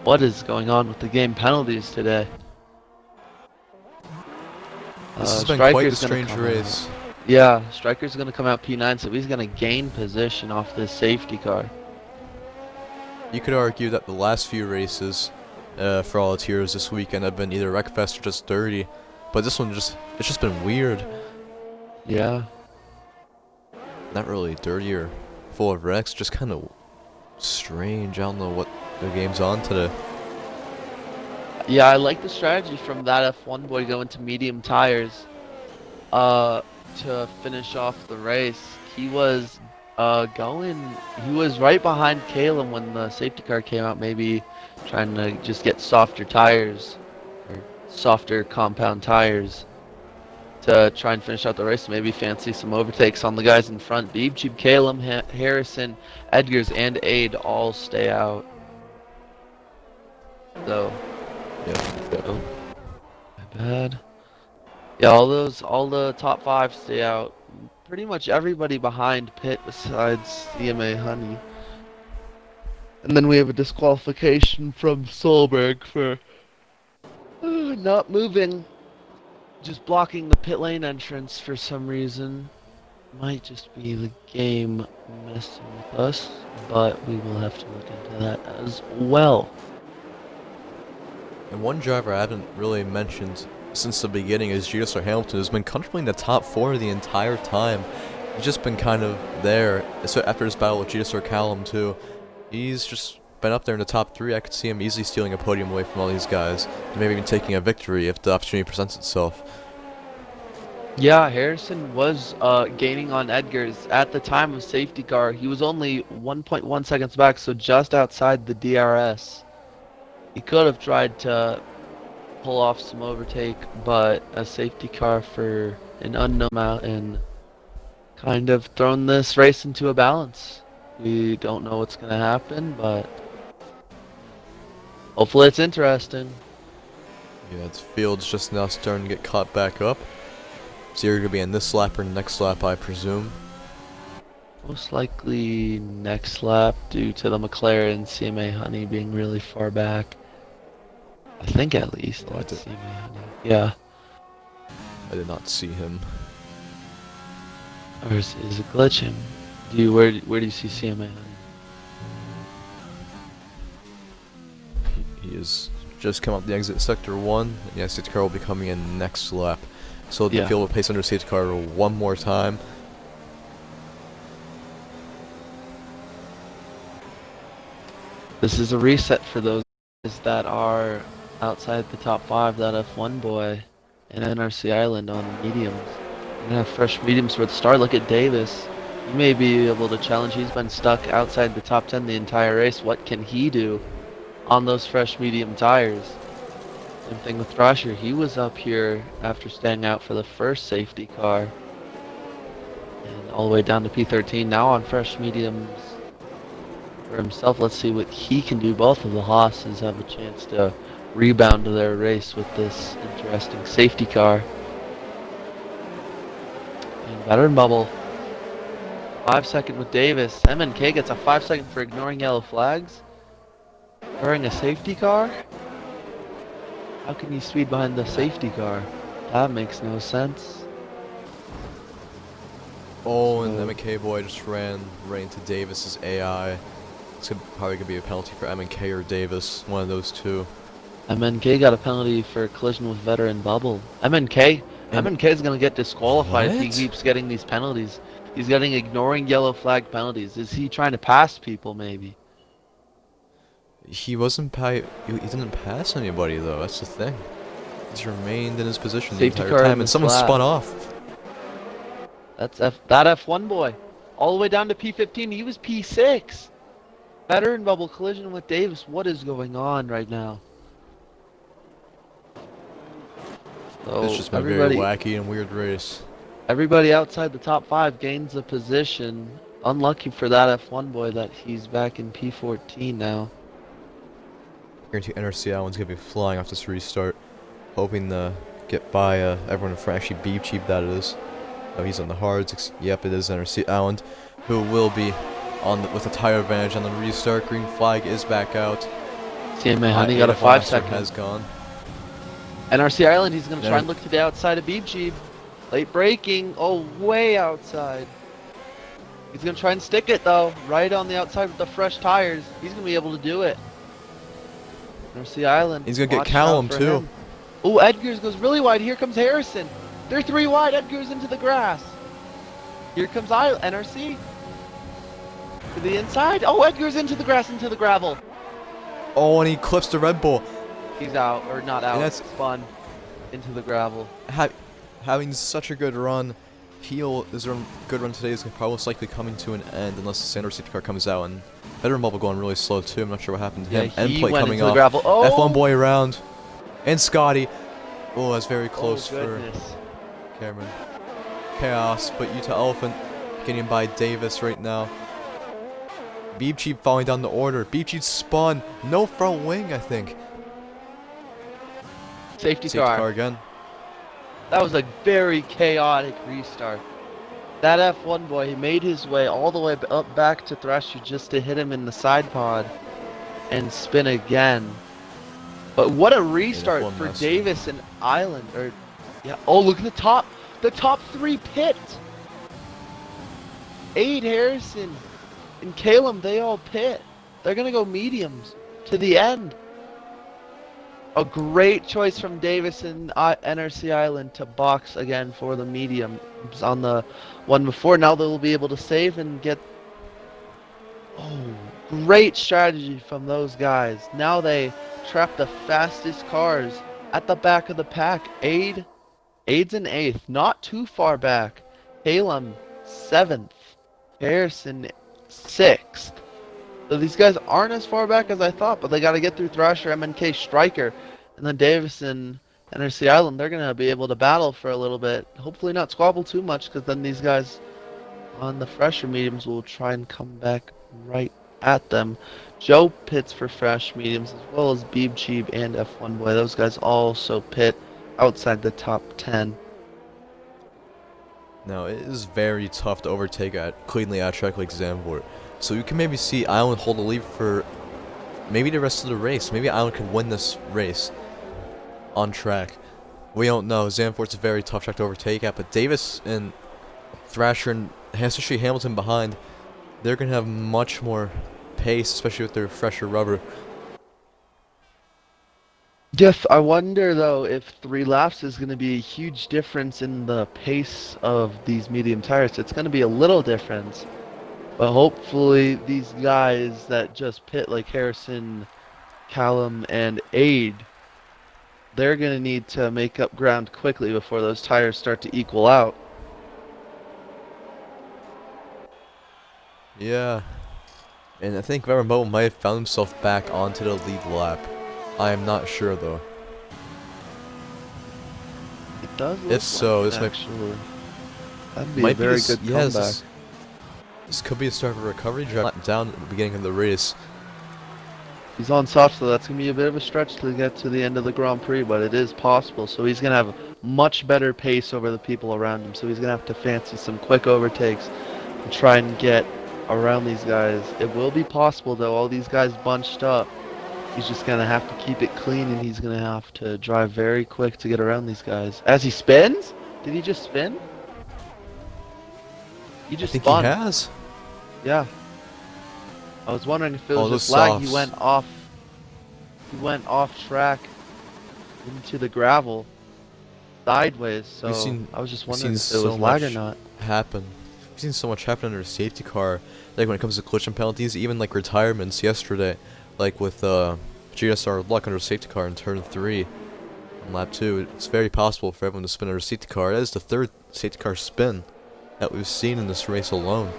What is going on with the game penalties today? This has been Striker's quite a strange race. Yeah, Striker's gonna come out P9, so he's gonna gain position off this safety car. You could argue that the last few races for all the tiers this weekend have been either wreckfest or just dirty, but this one it's just been weird. Yeah. Not really dirty or full of wrecks, just kind of strange. I don't know what the game's on today. Yeah, I like the strategy from that F1 boy going to medium tires to finish off the race. He was he was right behind Caleb when the safety car came out, maybe trying to just get softer tires or softer compound tires to try and finish out the race. Maybe fancy some overtakes on the guys in front. Beeb, Cheap, Caleb, Harrison, Edgars, and Aid all stay out. So, Yeah. my bad. Yeah, all the top 5 stay out. Pretty much everybody behind pit besides CMA Honey. And then we have a disqualification from Solberg for not moving, just blocking the pit lane entrance for some reason. Might just be the game messing with us, but we will have to look into that as well. And one driver I haven't really mentioned since the beginning is GSR Hamilton, who's been comfortably in the top 4 the entire time. He's just been kind of there. So after his battle with GSR Callum too, he's just been up there in the top 3. I could see him easily stealing a podium away from all these guys, and maybe even taking a victory if the opportunity presents itself. Yeah, Harrison was gaining on Edgars at the time of safety car. He was only 1.1 seconds back, so just outside the DRS. He could have tried to pull off some overtake, but a safety car for an unknown mountain kind of thrown this race into a balance. We don't know what's going to happen, but hopefully it's interesting. Yeah, the field's just now starting to get caught back up. So you're going to be in this lap or next lap, I presume. Most likely next lap due to the McLaren CMA Honey being really far back. I think at least Oh, that's CMA Honey. Yeah. I did not see him. Or is it glitching? Where do you see CMA Honey? He is just come up the exit sector 1, and yeah, safety car will be coming in next lap. So the field will pace under safety car one more time. This is a reset for those guys that are outside the top 5, that F1 boy and NRC Island on the mediums. We're gonna have fresh mediums for the start. Look at Davis. He may be able to challenge. He's been stuck outside the top 10 the entire race. What can he do on those fresh medium tires? Same thing with Thrasher. He was up here after staying out for the first safety car. And all the way down to P13, now on fresh mediums for himself. Let's see what he can do. Both of the Haas's have a chance to rebound to their race with this interesting safety car. And veteran bubble. 5 second with Davis. MNK gets a 5 second for ignoring yellow flags. Wearing a safety car? How can you speed behind the safety car? That makes no sense. Oh, and MNK boy just ran right into Davis's AI. It's probably gonna be a penalty for MNK or Davis, one of those two. MNK got a penalty for collision with veteran bubble. MNK is gonna get disqualified if he keeps getting these penalties. He's getting ignoring yellow flag penalties. Is he trying to pass people maybe? He wasn't he didn't pass anybody though, that's the thing. He's remained in his position the entire time and someone spun off. That's that F1 boy. All the way down to P15, he was P6. Veteran bubble collision with Davis. What is going on right now? So It's just been a very wacky and weird race. Everybody outside the top 5 gains a position. Unlucky for that F1 boy that he's back in P14 now. Guarantee NRC Island's gonna be flying off this restart, hoping to get by everyone in front. Actually, Beep Cheap that is. Oh, he's on the hards. Yep, it is NRC Island, who will be on with a tire advantage on the restart. Green flag is back out. CMA Honey got a 5 second. Has gone. NRC Island, he's gonna try and look to the outside of Beep Cheap. Late braking. Oh, way outside. He's gonna try and stick it though, right on the outside with the fresh tires. He's gonna be able to do it. NRC Island. He's gonna get Callum too. Oh, Edgar's goes really wide. Here comes Harrison. They're 3 wide. Edgar's into the grass. Here comes NRC. To the inside. Oh, Edgar's into the grass, into the gravel. Oh, and he clips the Red Bull. He's out, or not out. That's spun into the gravel. Having such a good run, his good run today is probably most likely coming to an end unless the Sanders safety car comes out. And veteran bubble going really slow too. I'm not sure what happened to him. End plate coming off. F1 boy around, and Scotty. Oh, that's very close for Cameron. Chaos, but Utah Elephant getting by Davis right now. Beep Cheap falling down the order. Beep Cheap spun. No front wing, I think. Safety car again. That was a very chaotic restart. That F1 boy, he made his way all the way up back to Thrasher just to hit him in the side pod and spin again. But what a restart for Davis and Island. Oh, look at the top 3 pit. Aid, Harrison, and Caleb, they all pit. They're gonna go mediums to the end. A great choice from Davis and NRC Island to box again for the mediums on the one before. Now they'll be able to save and get... Oh, great strategy from those guys. Now they trap the fastest cars at the back of the pack. Aid's in 8th, not too far back. Halem 7th. Harrison 6th. So these guys aren't as far back as I thought, but they got to get through Thrasher, MNK, Striker, and then Davis and NRC Island. They're going to be able to battle for a little bit. Hopefully not squabble too much, because then these guys on the fresher mediums will try and come back right at them. Joe pits for fresh mediums, as well as Beeb Cheeb and F1 Boy. Those guys also pit outside the top 10. Now, it is very tough to overtake cleanly at a track like Zandvoort. So you can maybe see Island hold the lead for maybe the rest of the race. Maybe Island could win this race on track. We don't know. Zandvoort's a very tough track to overtake at, but Davis and Thrasher and especially Hamilton behind, they're going to have much more pace, especially with their fresher rubber. Yes, I wonder though if 3 laps is going to be a huge difference in the pace of these medium tires. It's going to be a little difference, but hopefully these guys that just pit like Harrison, Callum, and Aid, they're going to need to make up ground quickly before those tires start to equal out. Yeah. And I think Bubble might have found himself back onto the lead lap. I am not sure though. It does If look so, like this it, actually. That'd be a might be very this. good Yeah, comeback. this could be the start of a recovery drive down at the beginning of the race. He's on soft, so that's going to be a bit of a stretch to get to the end of the Grand Prix, but it is possible. So he's going to have much better pace over the people around him. So he's going to have to fancy some quick overtakes and try and get around these guys. It will be possible, though. All these guys bunched up. He's just going to have to keep it clean, and he's going to have to drive very quick to get around these guys. As he spins? Did he just spin? He I just think spun. he has. Yeah. I was wondering if it was those just lag. He softs. went off. He went off track into the gravel sideways. So I was just wondering if it was lag or not. Happen. We've seen so much happen under a safety car. Like when it comes to collision penalties, even like retirements yesterday, like with GSR Luck under safety car in turn 3 on lap 2. It's very possible for everyone to spin under a safety car. That is the 3rd safety car spin that we've seen in this race alone.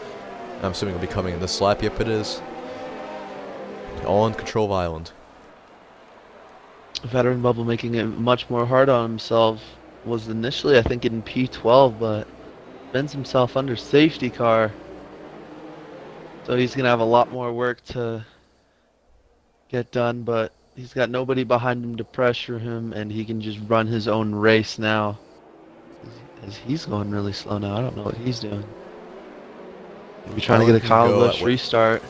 I'm assuming it'll be coming in this lap. Yep, it is. All in control of Island. Veteran Bubble making it much more hard on himself was initially, I think, in P12, but spins himself under safety car. So he's going to have a lot more work to get done, but he's got nobody behind him to pressure him, and he can just run his own race now. As he's going really slow now. I don't know what he's doing. Maybe trying to get a Kyle Busch restart.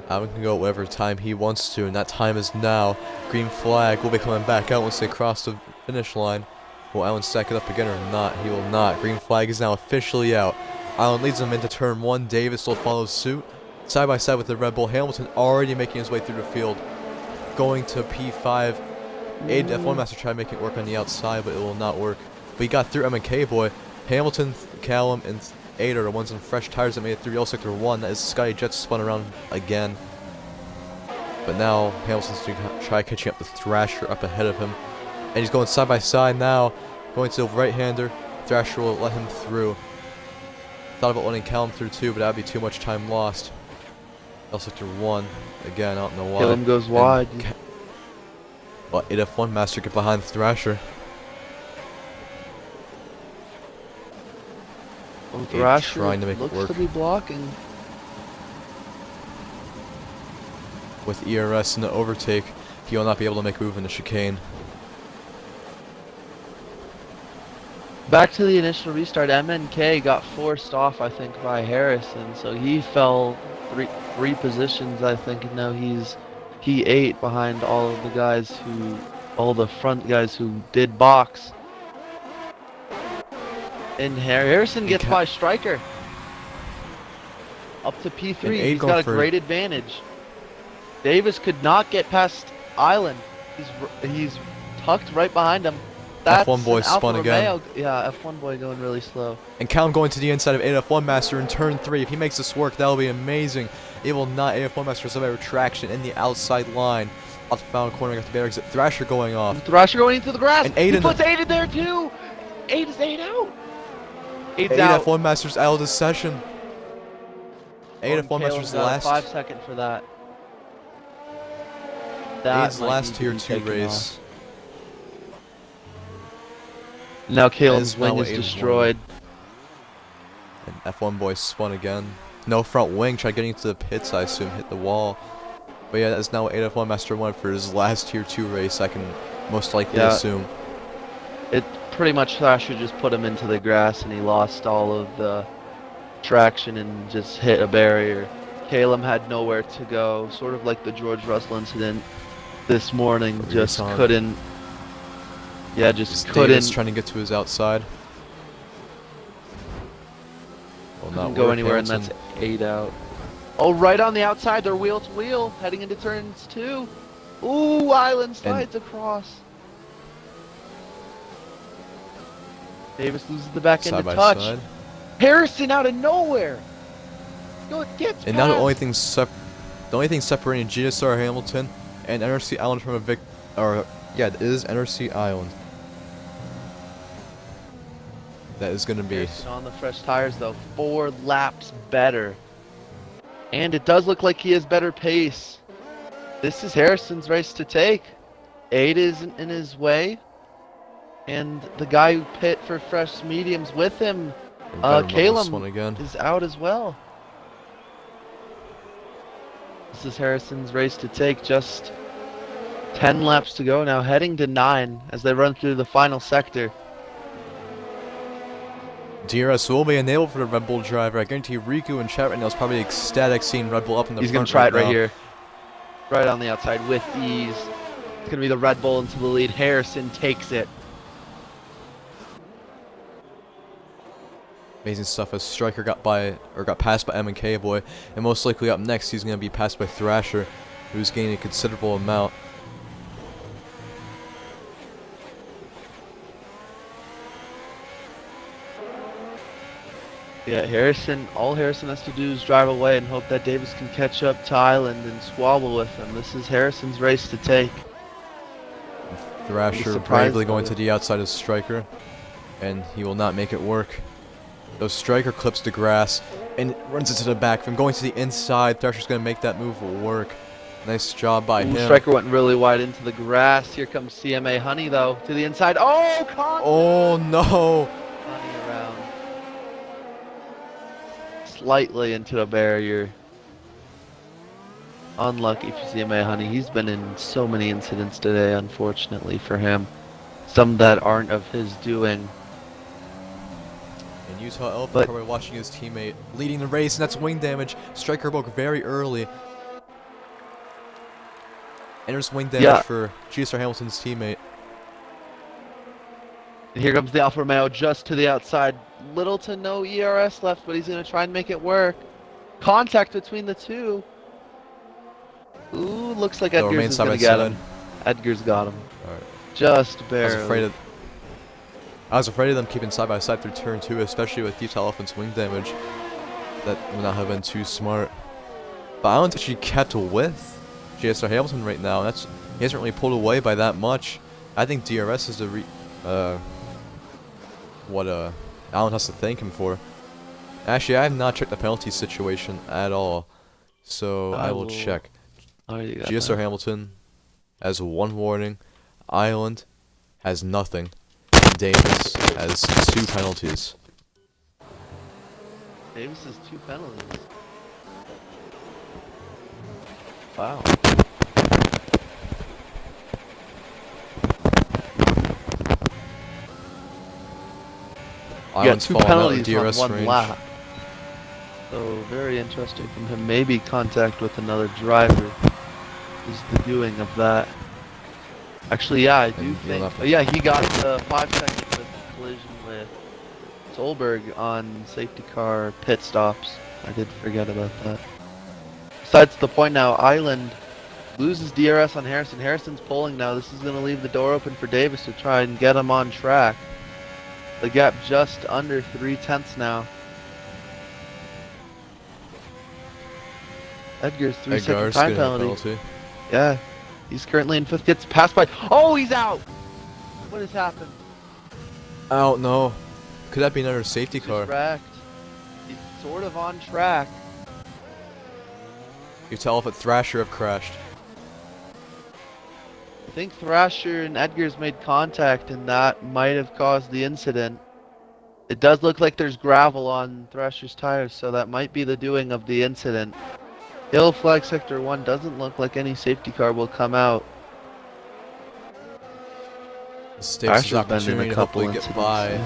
Allen can go whatever time he wants to, and that time is now. Green flag will be coming back out once they cross the finish line. Will Allen stack it up again or not? He will not. Green flag is now officially out. Allen leads them into turn 1. Davis will follow suit. Side by side with the Red Bull. Hamilton already making his way through the field. Going to P5. Aid F1 Master tried making it work on the outside, but it will not work. But he got through M&K boy. Hamilton, Callum, and Aid are the ones on fresh tires that made it through Yellow Sector 1. That is Scotty Jets spun around again. But now Hamilton's going to try catching up with Thrasher up ahead of him. And he's going side by side now. Going to the right-hander. Thrasher will let him through. Thought about letting Callum through too, but that would be too much time lost. Yellow Sector 1. Again, I don't know why. Callum goes wide. But F1 Master get behind Thrasher. Well, Thrasher trying to make it work. looks to be blocking. With ERS in the overtake, he will not be able to make a move in the chicane. Back to the initial restart, MNK got forced off, I think, by Harrison, so he fell three positions, I think, and now he's P8 behind all of the guys all the front guys who did box. And Harrison gets by Stryker. Up to P3, he's got a great advantage. Davis could not get past Island. He's tucked right behind him. That's F1 boy spun again. Yeah, F1 boy going really slow. And Callum going to the inside of F1 Master in turn 3. If he makes this work, that'll be amazing. It will not. F1 Master has a retraction in the outside line. Off the final corner, got the better exit. Thrasher going off. Thrasher going into the grass. And Aiden, he puts Aiden there too. Aiden's out. Aiden's out. F1 Master's out of the session. F1 Master's last. 5 seconds for that. Aiden's last tier 2 race. Now Caleb's wing is destroyed. And F1 boy spun again. No front wing. Tried getting into the pits, I assume. Hit the wall. But yeah, that's now what F1 Master won for his last tier 2 race, I can most likely assume. It pretty much Thrasher just put him into the grass and he lost all of the traction and just hit a barrier. Caleb had nowhere to go, sort of like the George Russell incident this morning. Just couldn't. Yeah, just couldn't. Davis trying to get to his outside. Will not go anywhere, and that's 8 out. Oh, right on the outside, they're wheel to wheel, heading into turns 2. Ooh, Island And slides across. Davis loses the back end side to by touch. side. Harrison out of nowhere. Go, it gets And now the only past. thing separating GSR Hamilton and NRC Island from it is NRC Island. That is gonna be Harrison on the fresh tires though, 4 laps better. And it does look like he has better pace. This is Harrison's race to take. 8 is in his way. And the guy who pit for fresh mediums with him, Calum, again. is out as well. This is Harrison's race to take. Just 10 laps to go now, heading to 9 as they run through the final sector. DRS will be enabled for the Red Bull driver. I guarantee Riku in chat right now is probably ecstatic seeing Red Bull up in the He's front. going to try it right now. here. Right on the outside with ease. It's going to be the Red Bull into the lead. Harrison takes it. Amazing stuff as Striker got passed by M&K boy, and most likely up next he's going to be passed by Thrasher, who's gaining a considerable amount. Yeah, Harrison, all Harrison has to do is drive away and hope that Davis can catch up to Island and squabble with him. This is Harrison's race to take. Thrasher bravely going to the outside of Striker, and he will not make it work. Though Striker clips the grass and runs into the back. From going to the inside, Thrasher's going to make that move work. Nice job by him. Striker went really wide into the grass. Here comes CMA Honey, though, to the inside. Oh, contact! Oh, no. Honey around. Slightly into a barrier. Unlucky for CMA Honey. He's been in so many incidents today, unfortunately for him. Some that aren't of his doing. And Utah Elephant probably watching his teammate leading the race, and that's wing damage. Striker broke very early. And there's wing damage for GSR Hamilton's teammate. And here comes the Alfa Romeo just to the outside. Little to no ERS left, but he's going to try and make it work. Contact between the two. Ooh, looks like Edgar's is going to get him. Edgar's got him. Alright. Just barely. I was afraid of them keeping side by side through turn 2, especially with Utah Elephant's wing damage. That would not have been too smart. But Island's actually kept with GSR Hamilton right now. He hasn't really pulled away by that much. I think DRS is what Island has to thank him for. Actually, I have not checked the penalty situation at all, so I will check. GSR Hamilton has 1 warning. Island has nothing. Davis has 2 penalties. Davis has 2 penalties. Wow. Island's 2 falling out of penalties DRS on 1 range. lap. So very interesting from him. Maybe contact with another driver is the doing of that. Actually, yeah, I do think. Yeah, he got the 5 second collision with Solberg on safety car pit stops. I did forget about that. Besides the point now, Island loses DRS on Harrison. Harrison's pulling now. This is going to leave the door open for Davis to try and get him on track. The gap just under 3/10 now. Edgar's 3-second time penalty. Yeah, he's currently in 5th. Gets passed by. Oh, he's out! What has happened? Out, no. Could that be another safety car? He's wrecked. He's sort of on track. You tell if Thrasher have crashed. I think Thrasher and Edgar's made contact, and that might have caused the incident. It does look like there's gravel on Thrasher's tires, so that might be the doing of the incident. Hill flag sector 1 doesn't look like any safety car will come out. Davis' opportunity to hopefully get by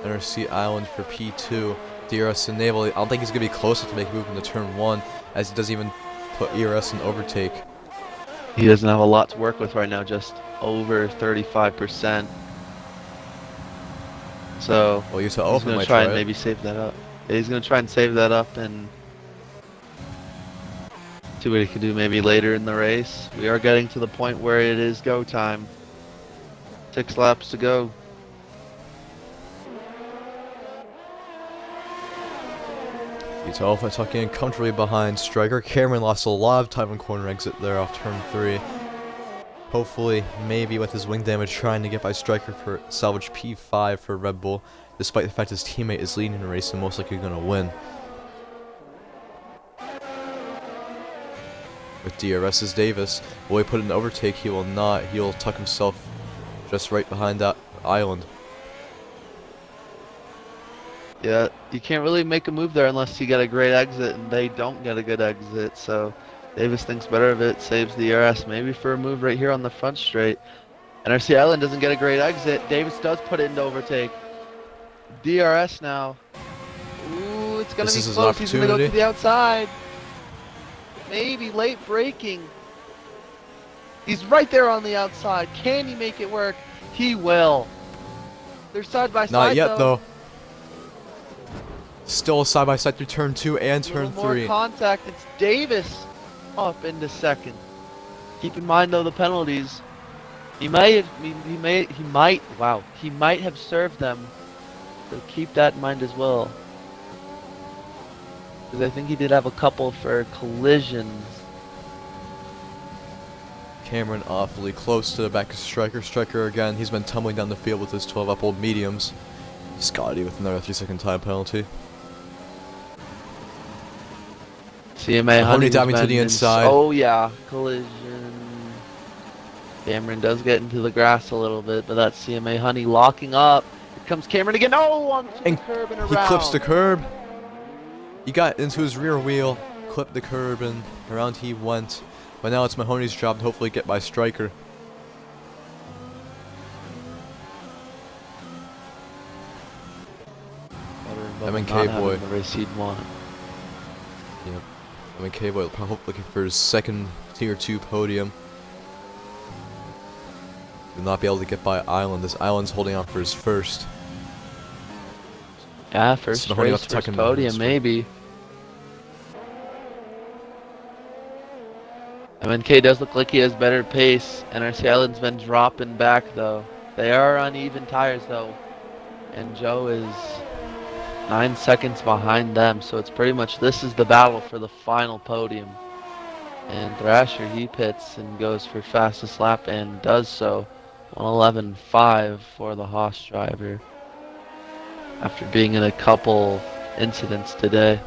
NRC Island for P2. DRS enabled. I don't think he's going to be close enough to make a move into turn 1, as he doesn't even put ERS in overtake. He doesn't have a lot to work with right now, just over 35%. So well, he's going to try and maybe save that up. Yeah, he's going to try and save that up in See what he can do maybe later in the race. We are getting to the point where it is go time. 6 laps to go. It's Alpha tucking in comfortably behind Striker. Cameron lost a lot of time on corner exit there off turn 3. Hopefully, maybe with his wing damage, trying to get by Striker for salvage P5 for Red Bull, despite the fact his teammate is leading the race and most likely going to win. With DRS's Davis, will he put an overtake? He will not. He'll tuck himself just right behind that island. Yeah, you can't really make a move there unless you get a great exit, and they don't get a good exit, so Davis thinks better of it, saves the DRS, maybe for a move right here on the front straight. NRC Island doesn't get a great exit. Davis does put it into overtake. DRS now. Ooh, it's going to be close. He's going to go to the outside. Maybe late braking. He's right there on the outside. Can he make it work? He will. They're side by side. Not yet, though. Still side by side through turn 2 and turn 3. More contact. It's Davis up into second. Keep in mind though the penalties. He might have served them. So keep that in mind as well. Because I think he did have a couple for collisions. Cameron awfully close to the back of Striker. Striker again, he's been tumbling down the field with his 12 up old mediums. Scotty with another 3-second time penalty. CMA Honey diving to the inside. Oh yeah, collision. Cameron does get into the grass a little bit, but that's CMA Honey locking up. Here comes Cameron again. Oh, onto the curb and around. He clips the curb. He got into his rear wheel, clipped the curb, and around he went. But now it's Mahoney's job to hopefully get by Striker. K-Boy. The race he'd want. Yep. K-Boy probably looking for his second tier 2 podium. Will not be able to get by Island. This Island's holding on for his first. Yeah, first race, first podium, maybe. MNK does look like he has better pace. NRC Island's been dropping back though. They are uneven tires though. And Joe is 9 seconds behind them, so it's pretty much this is the battle for the final podium. And Thrasher, he pits and goes for fastest lap and does so. 1:11.5 for the Haas driver after being in a couple incidents today.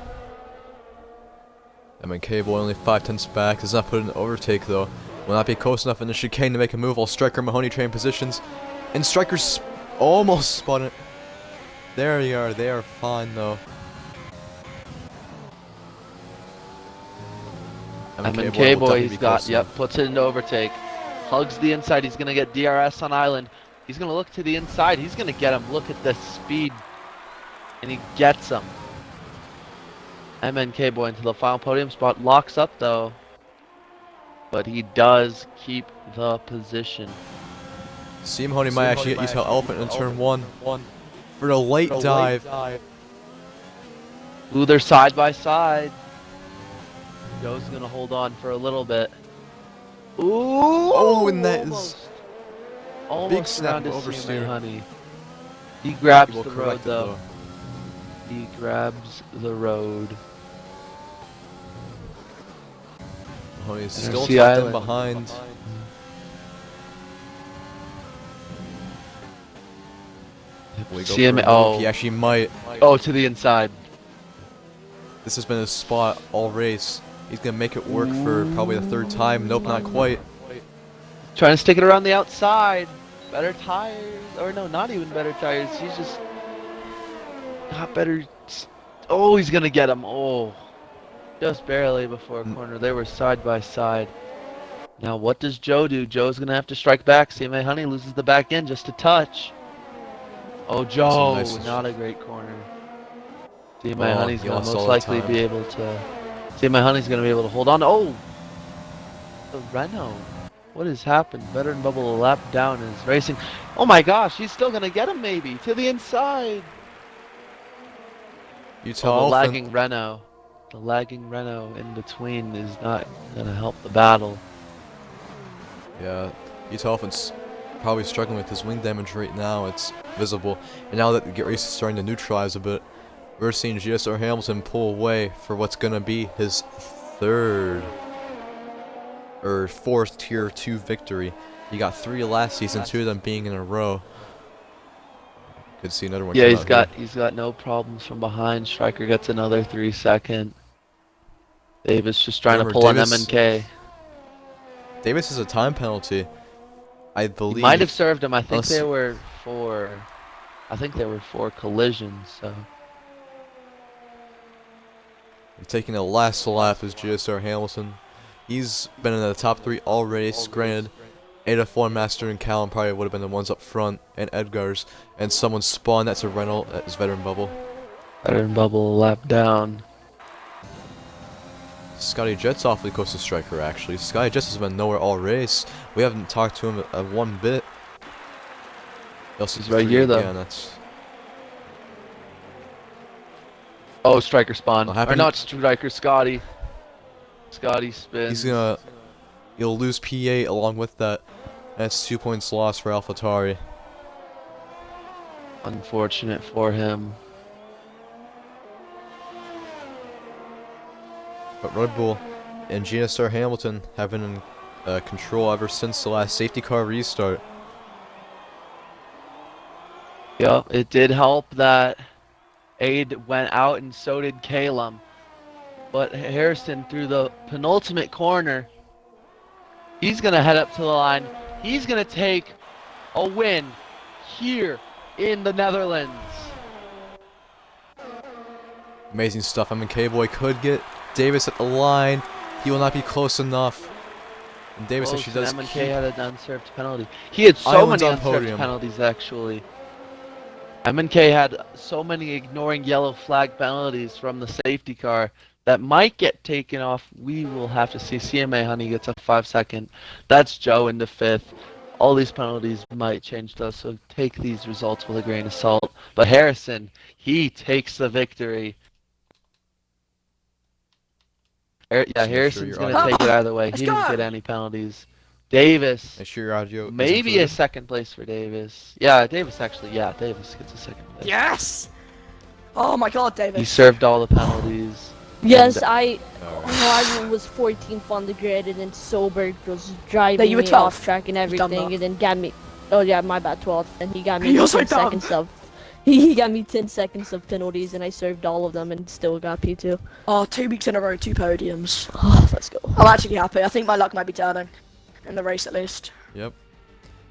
K-Boy only 5/10 back, does not put an overtake though. Will not be close enough in the chicane to make a move while Striker and Mahoney train positions. And Striker's almost spun it. There you are, they are fine though. K-Boy, he's got, yep, puts it into overtake. Hugs the inside, he's going to get DRS on Island. He's going to look to the inside, he's going to get him. Look at the speed. And he gets him. K-Boy into the final podium spot, locks up though. But he does keep the position. See Mahoney might actually get Utah Elephant in turn 1. For a late dive. Ooh, they're side by side. Joe's gonna hold on for a little bit. Ooh! Oh, and that is almost big snap around to oversteer. Honey. He grabs the road though. He grabs the road. Mahoney's still tucked in behind. CMA, oh, he actually might. Oh, to the inside. This has been his spot all race. He's gonna make it work for probably the 3rd time. Nope, not quite. Trying to stick it around the outside. Better tires, or no, not even better tires. He's just not better. Oh, he's gonna get him. Oh, just barely before a corner. They were side by side. Now, what does Joe do? Joe's gonna have to strike back. CMA Honey loses the back end just a touch. Oh, Joe, not a great corner. CMA Honey's going to most likely be able to... CMA Honey's going to be able to hold on. Oh! The Renault. What has happened? Veteran Bubble a lap down is racing. Oh my gosh, he's still going to get him maybe. To the inside. Utah the lagging Renault. the lagging Renault in between is not gonna help the battle. Yeah, Etofen's probably struggling with his wing damage right now. It's visible. And now that the race is starting to neutralize a bit, we're seeing GSR Hamilton pull away for what's going to be his third or fourth Tier 2 victory. He got 3 last season, 2 of them being in a row. Could see another one Yeah, come out he's got no problems from behind. Striker gets another 3-second. Davis just trying Remember, to pull an Davis- MNK. Davis has a time penalty, I believe. He might have served him. I think Unless- they were for. I think they were for collisions. So Taking the last lap is GSR Hamilton. He's been in the top 3 all race. Granted, Ada Master and Callum probably would have been the ones up front, and Edgar's, and someone spawned. That's a rental at his veteran bubble. veteran bubble lap down. Scotty Jet's awfully close to Striker, actually. Scotty Jets has been nowhere all race. We haven't talked to him one bit. He's right here, though. Yeah, that's... Oh, Striker spawn. What Or happened? not Striker, Scotty. Scotty spins. He'll lose P8 along with that. That's 2 points lost for AlphaTauri. Unfortunate for him. But Red Bull and GSR Hamilton have been in control ever since the last safety car restart. Yeah, it did help that Aid went out and so did Calum. But Harrison through the penultimate corner. He's going to head up to the line. He's going to take a win here in the Netherlands. Amazing stuff. I mean, K-Boy could get Davis at the line. He will not be close enough. And Davis actually does. MNK had an unserved penalty. He had so Islands many on unserved podium. penalties actually. MNK had so many ignoring yellow flag penalties from the safety car that might get taken off. We will have to see. CMA Honey gets a 5-second. That's Joe into 5th. All these penalties might change though, so take these results with a grain of salt. But Harrison, he takes the victory. Harrison's going to take it either way. He didn't get any penalties. Davis, Make sure your audio is maybe a included. second place for Davis. Yeah, Davis actually, Davis gets a second place. Yes! Oh my god, David. He served all the penalties. Yes, And- I Alright. was 14th on the grid, and then Soberg was driving No, you were me 12th. off track and done everything, that. and then got me. Oh yeah, my bad, 12th, and he got me You're 10 so dumb. seconds of. He got me 10 seconds of penalties, and I served all of them, and still got P2. Oh, 2 weeks in a row, 2 podiums. Oh, let's go. I'm actually happy. I think my luck might be turning. In the race at least. Yep.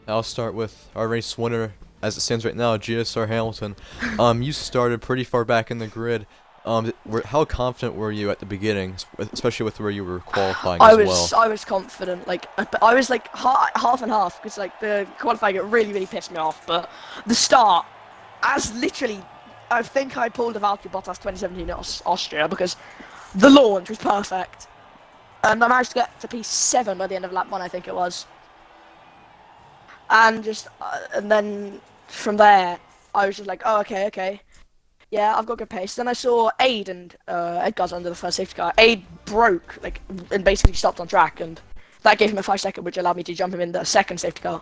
I'll start with our race winner, as it stands right now, GSR Hamilton. You started pretty far back in the grid. How confident were you at the beginning, especially with where you were qualifying I as was well? I was confident. Like I was like half and half because like the qualifying it really pissed me off. But the start, as literally, I think I pulled a Valtteri Bottas 2017 at Austria because the launch was perfect, and I managed to get to P7 by the end of lap 1, I think it was. And just and then from there, I was just like, oh okay. Yeah, I've got good pace. Then I saw Aid and Edgar's under the first safety car. Aid broke, like, and basically stopped on track, and that gave him a 5-second, which allowed me to jump him in the second safety car.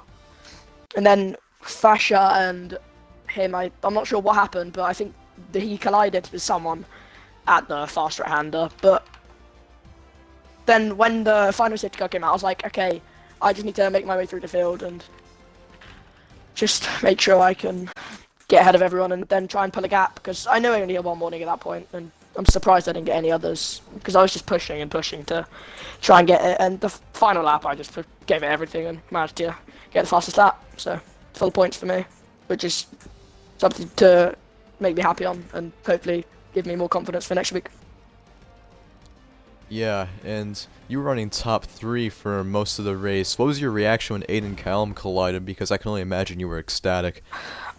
And then Fasha and him, I'm not sure what happened, but I think that he collided with someone at the fast right-hander. But then when the final safety car came out, I was like, okay, I just need to make my way through the field and just make sure I can get ahead of everyone and then try and pull a gap, because I knew I only had one warning at that point, and I'm surprised I didn't get any others because I was just pushing to try and get it. And the final lap I just gave it everything and managed to get the fastest lap, so full points for me, which is something to make me happy on and hopefully give me more confidence for next week. Yeah, and you were running top 3 for most of the race. What was your reaction when Aiden and Callum collided? Because I can only imagine you were ecstatic.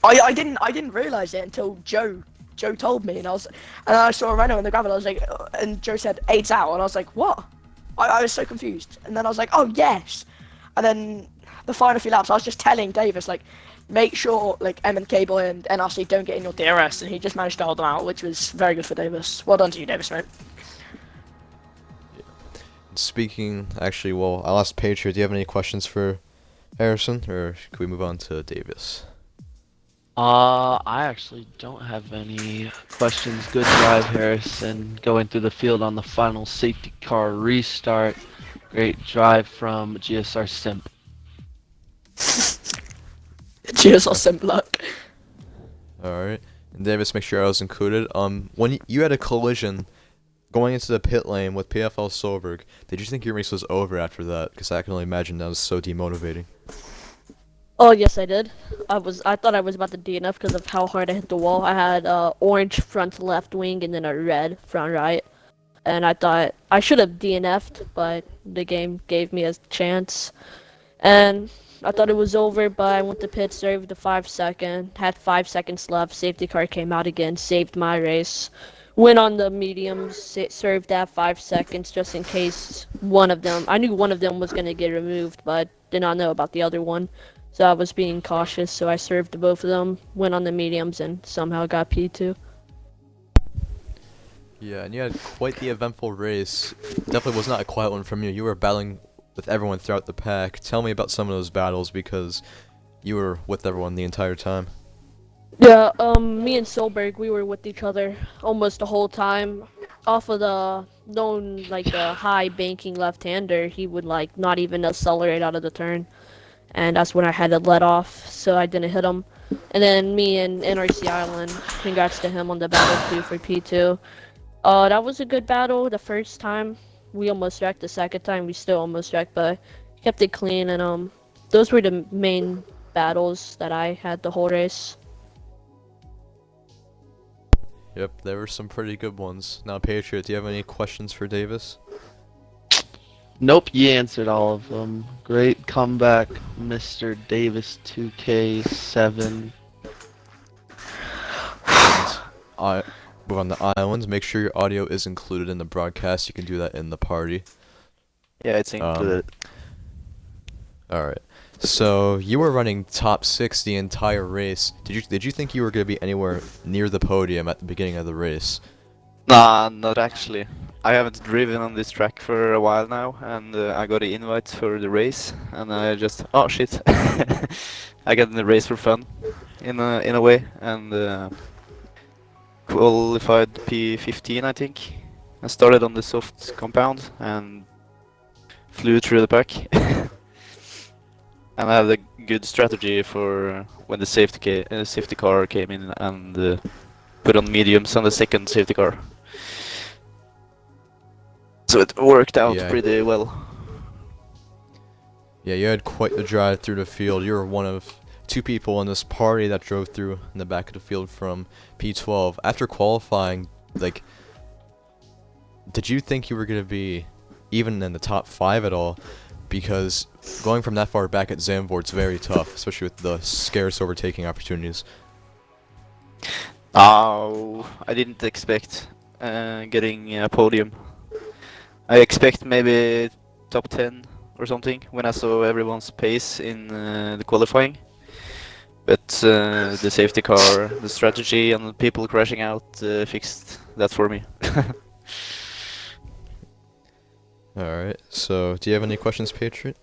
I didn't realize it until Joe told me, and I saw a Renault in the gravel. I was like, and Joe said 8's out, and I was like, what? I was so confused, and then I was like, oh yes, and then the final few laps I was just telling Davis like, make sure like M and K Boy and NRC don't get in your DRS, and he just managed to hold them out, which was very good for Davis. Well done to you, Davis, mate. speaking, actually, well, I'll ask Patriot. Do you have any questions for Harrison, or can we move on to Davis? I actually don't have any questions. Good drive, Harrison. Going through the field on the final safety car restart. Great drive from GSR Simp. Cheers or simple luck. Alright. And Davis, make sure I was included. When you had a collision going into the pit lane with PFL Solberg, did you think your race was over after that? Because I can only imagine that was so demotivating. Oh yes, I did. I thought I was about to DNF because of how hard I hit the wall. I had orange front left wing and then a red front right, and I thought I should have DNF'd, but the game gave me a chance, and I thought it was over. But I went to pit, served the 5 second, had 5 seconds left. Safety car came out again, saved my race. Went on the mediums, served that 5 seconds just in case one of them. I knew one of them was gonna get removed, but did not know about the other one. So I was being cautious, so I served both of them, went on the mediums, and somehow got P2. Yeah, and you had quite the eventful race. Definitely was not a quiet one from you. You were battling with everyone throughout the pack. Tell me about some of those battles, because you were with everyone the entire time. Yeah, me and Solberg, we were with each other almost the whole time. Off of the the high banking left-hander, he would not even accelerate out of the turn. And that's when I had to let off, so I didn't hit him. And then me and NRC Island, congrats to him on the battle too for P2. That was a good battle. The first time we almost wrecked. The second time we still almost wrecked, but kept it clean. And those were the main battles that I had the whole race. Yep, there were some pretty good ones. Now, Patriot, do you have any questions for Davis? Nope, you answered all of them. Great comeback, Mr. Davis 2K7. I move on the islands. Make sure your audio is included in the broadcast. You can do that in the party. Yeah, it's included. Alright. So you were running top 6 the entire race. Did you think you were gonna be anywhere near the podium at the beginning of the race? Nah, not actually. I haven't driven on this track for a while now, and I got an invite for the race, and I just, oh shit, I got in the race for fun, in a way, and qualified P15, I think. I started on the soft compound and flew through the pack, and I had a good strategy for when the safety car came in and put on mediums on the second safety car. So it worked out pretty well. Yeah, you had quite the drive through the field. You were one of 2 people in this party that drove through in the back of the field from P12. After qualifying, did you think you were going to be even in the top 5 at all? Because going from that far back at Zandvoort's very tough, especially with the scarce overtaking opportunities. Oh, I didn't expect getting a podium. I expect maybe top 10 or something when I saw everyone's pace in the qualifying. But the safety car, the strategy, and the people crashing out fixed that for me. Alright, so do you have any questions, Patriot?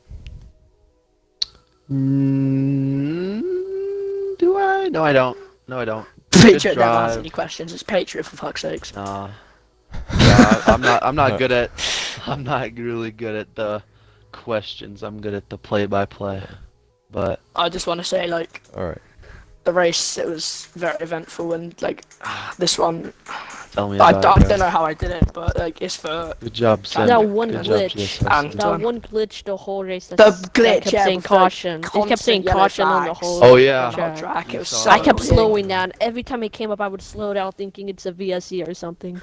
Do I? No, I don't. No, I don't. Patriot never asks any questions. It's Patriot, for fuck's sakes. Nah. Yeah, I'm not good at. I'm not really good at the questions. I'm good at the play-by-play. But I just want to say, Alright. the race, it was very eventful, and this one, tell me I about it. don't know how I did it, but it's for Good job, Sim. That one Good job, glitch, GSR. and that one glitch the whole race. the That glitch, kept yeah, saying with the caution. It kept saying constant yellow caution on the flags. whole. Oh yeah. on track. It was saw so I kept big. slowing down. Every time it came up, I would slow down, thinking it's a VSE or something.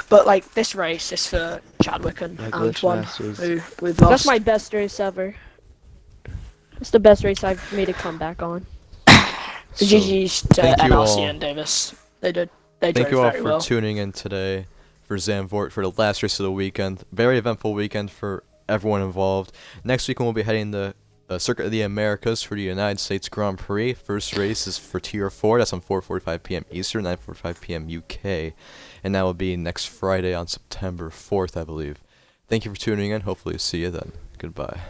But this race is for Chadwick and Yeah, glitch Antoine, masters. who we've lost. That's my best race ever. It's the best race I've made a comeback on. So, GG's to thank you NRC all. and Davis. They drove Thank you all very for well. tuning in today for Zandvoort for the last race of the weekend. Very eventful weekend for everyone involved. Next week we'll be heading the Circuit of the Americas for the United States Grand Prix. First race is for Tier 4. That's on 4:45 p.m. Eastern, 9:45 p.m. UK. And that will be next Friday on September 4th, I believe. Thank you for tuning in. Hopefully see you then. Goodbye.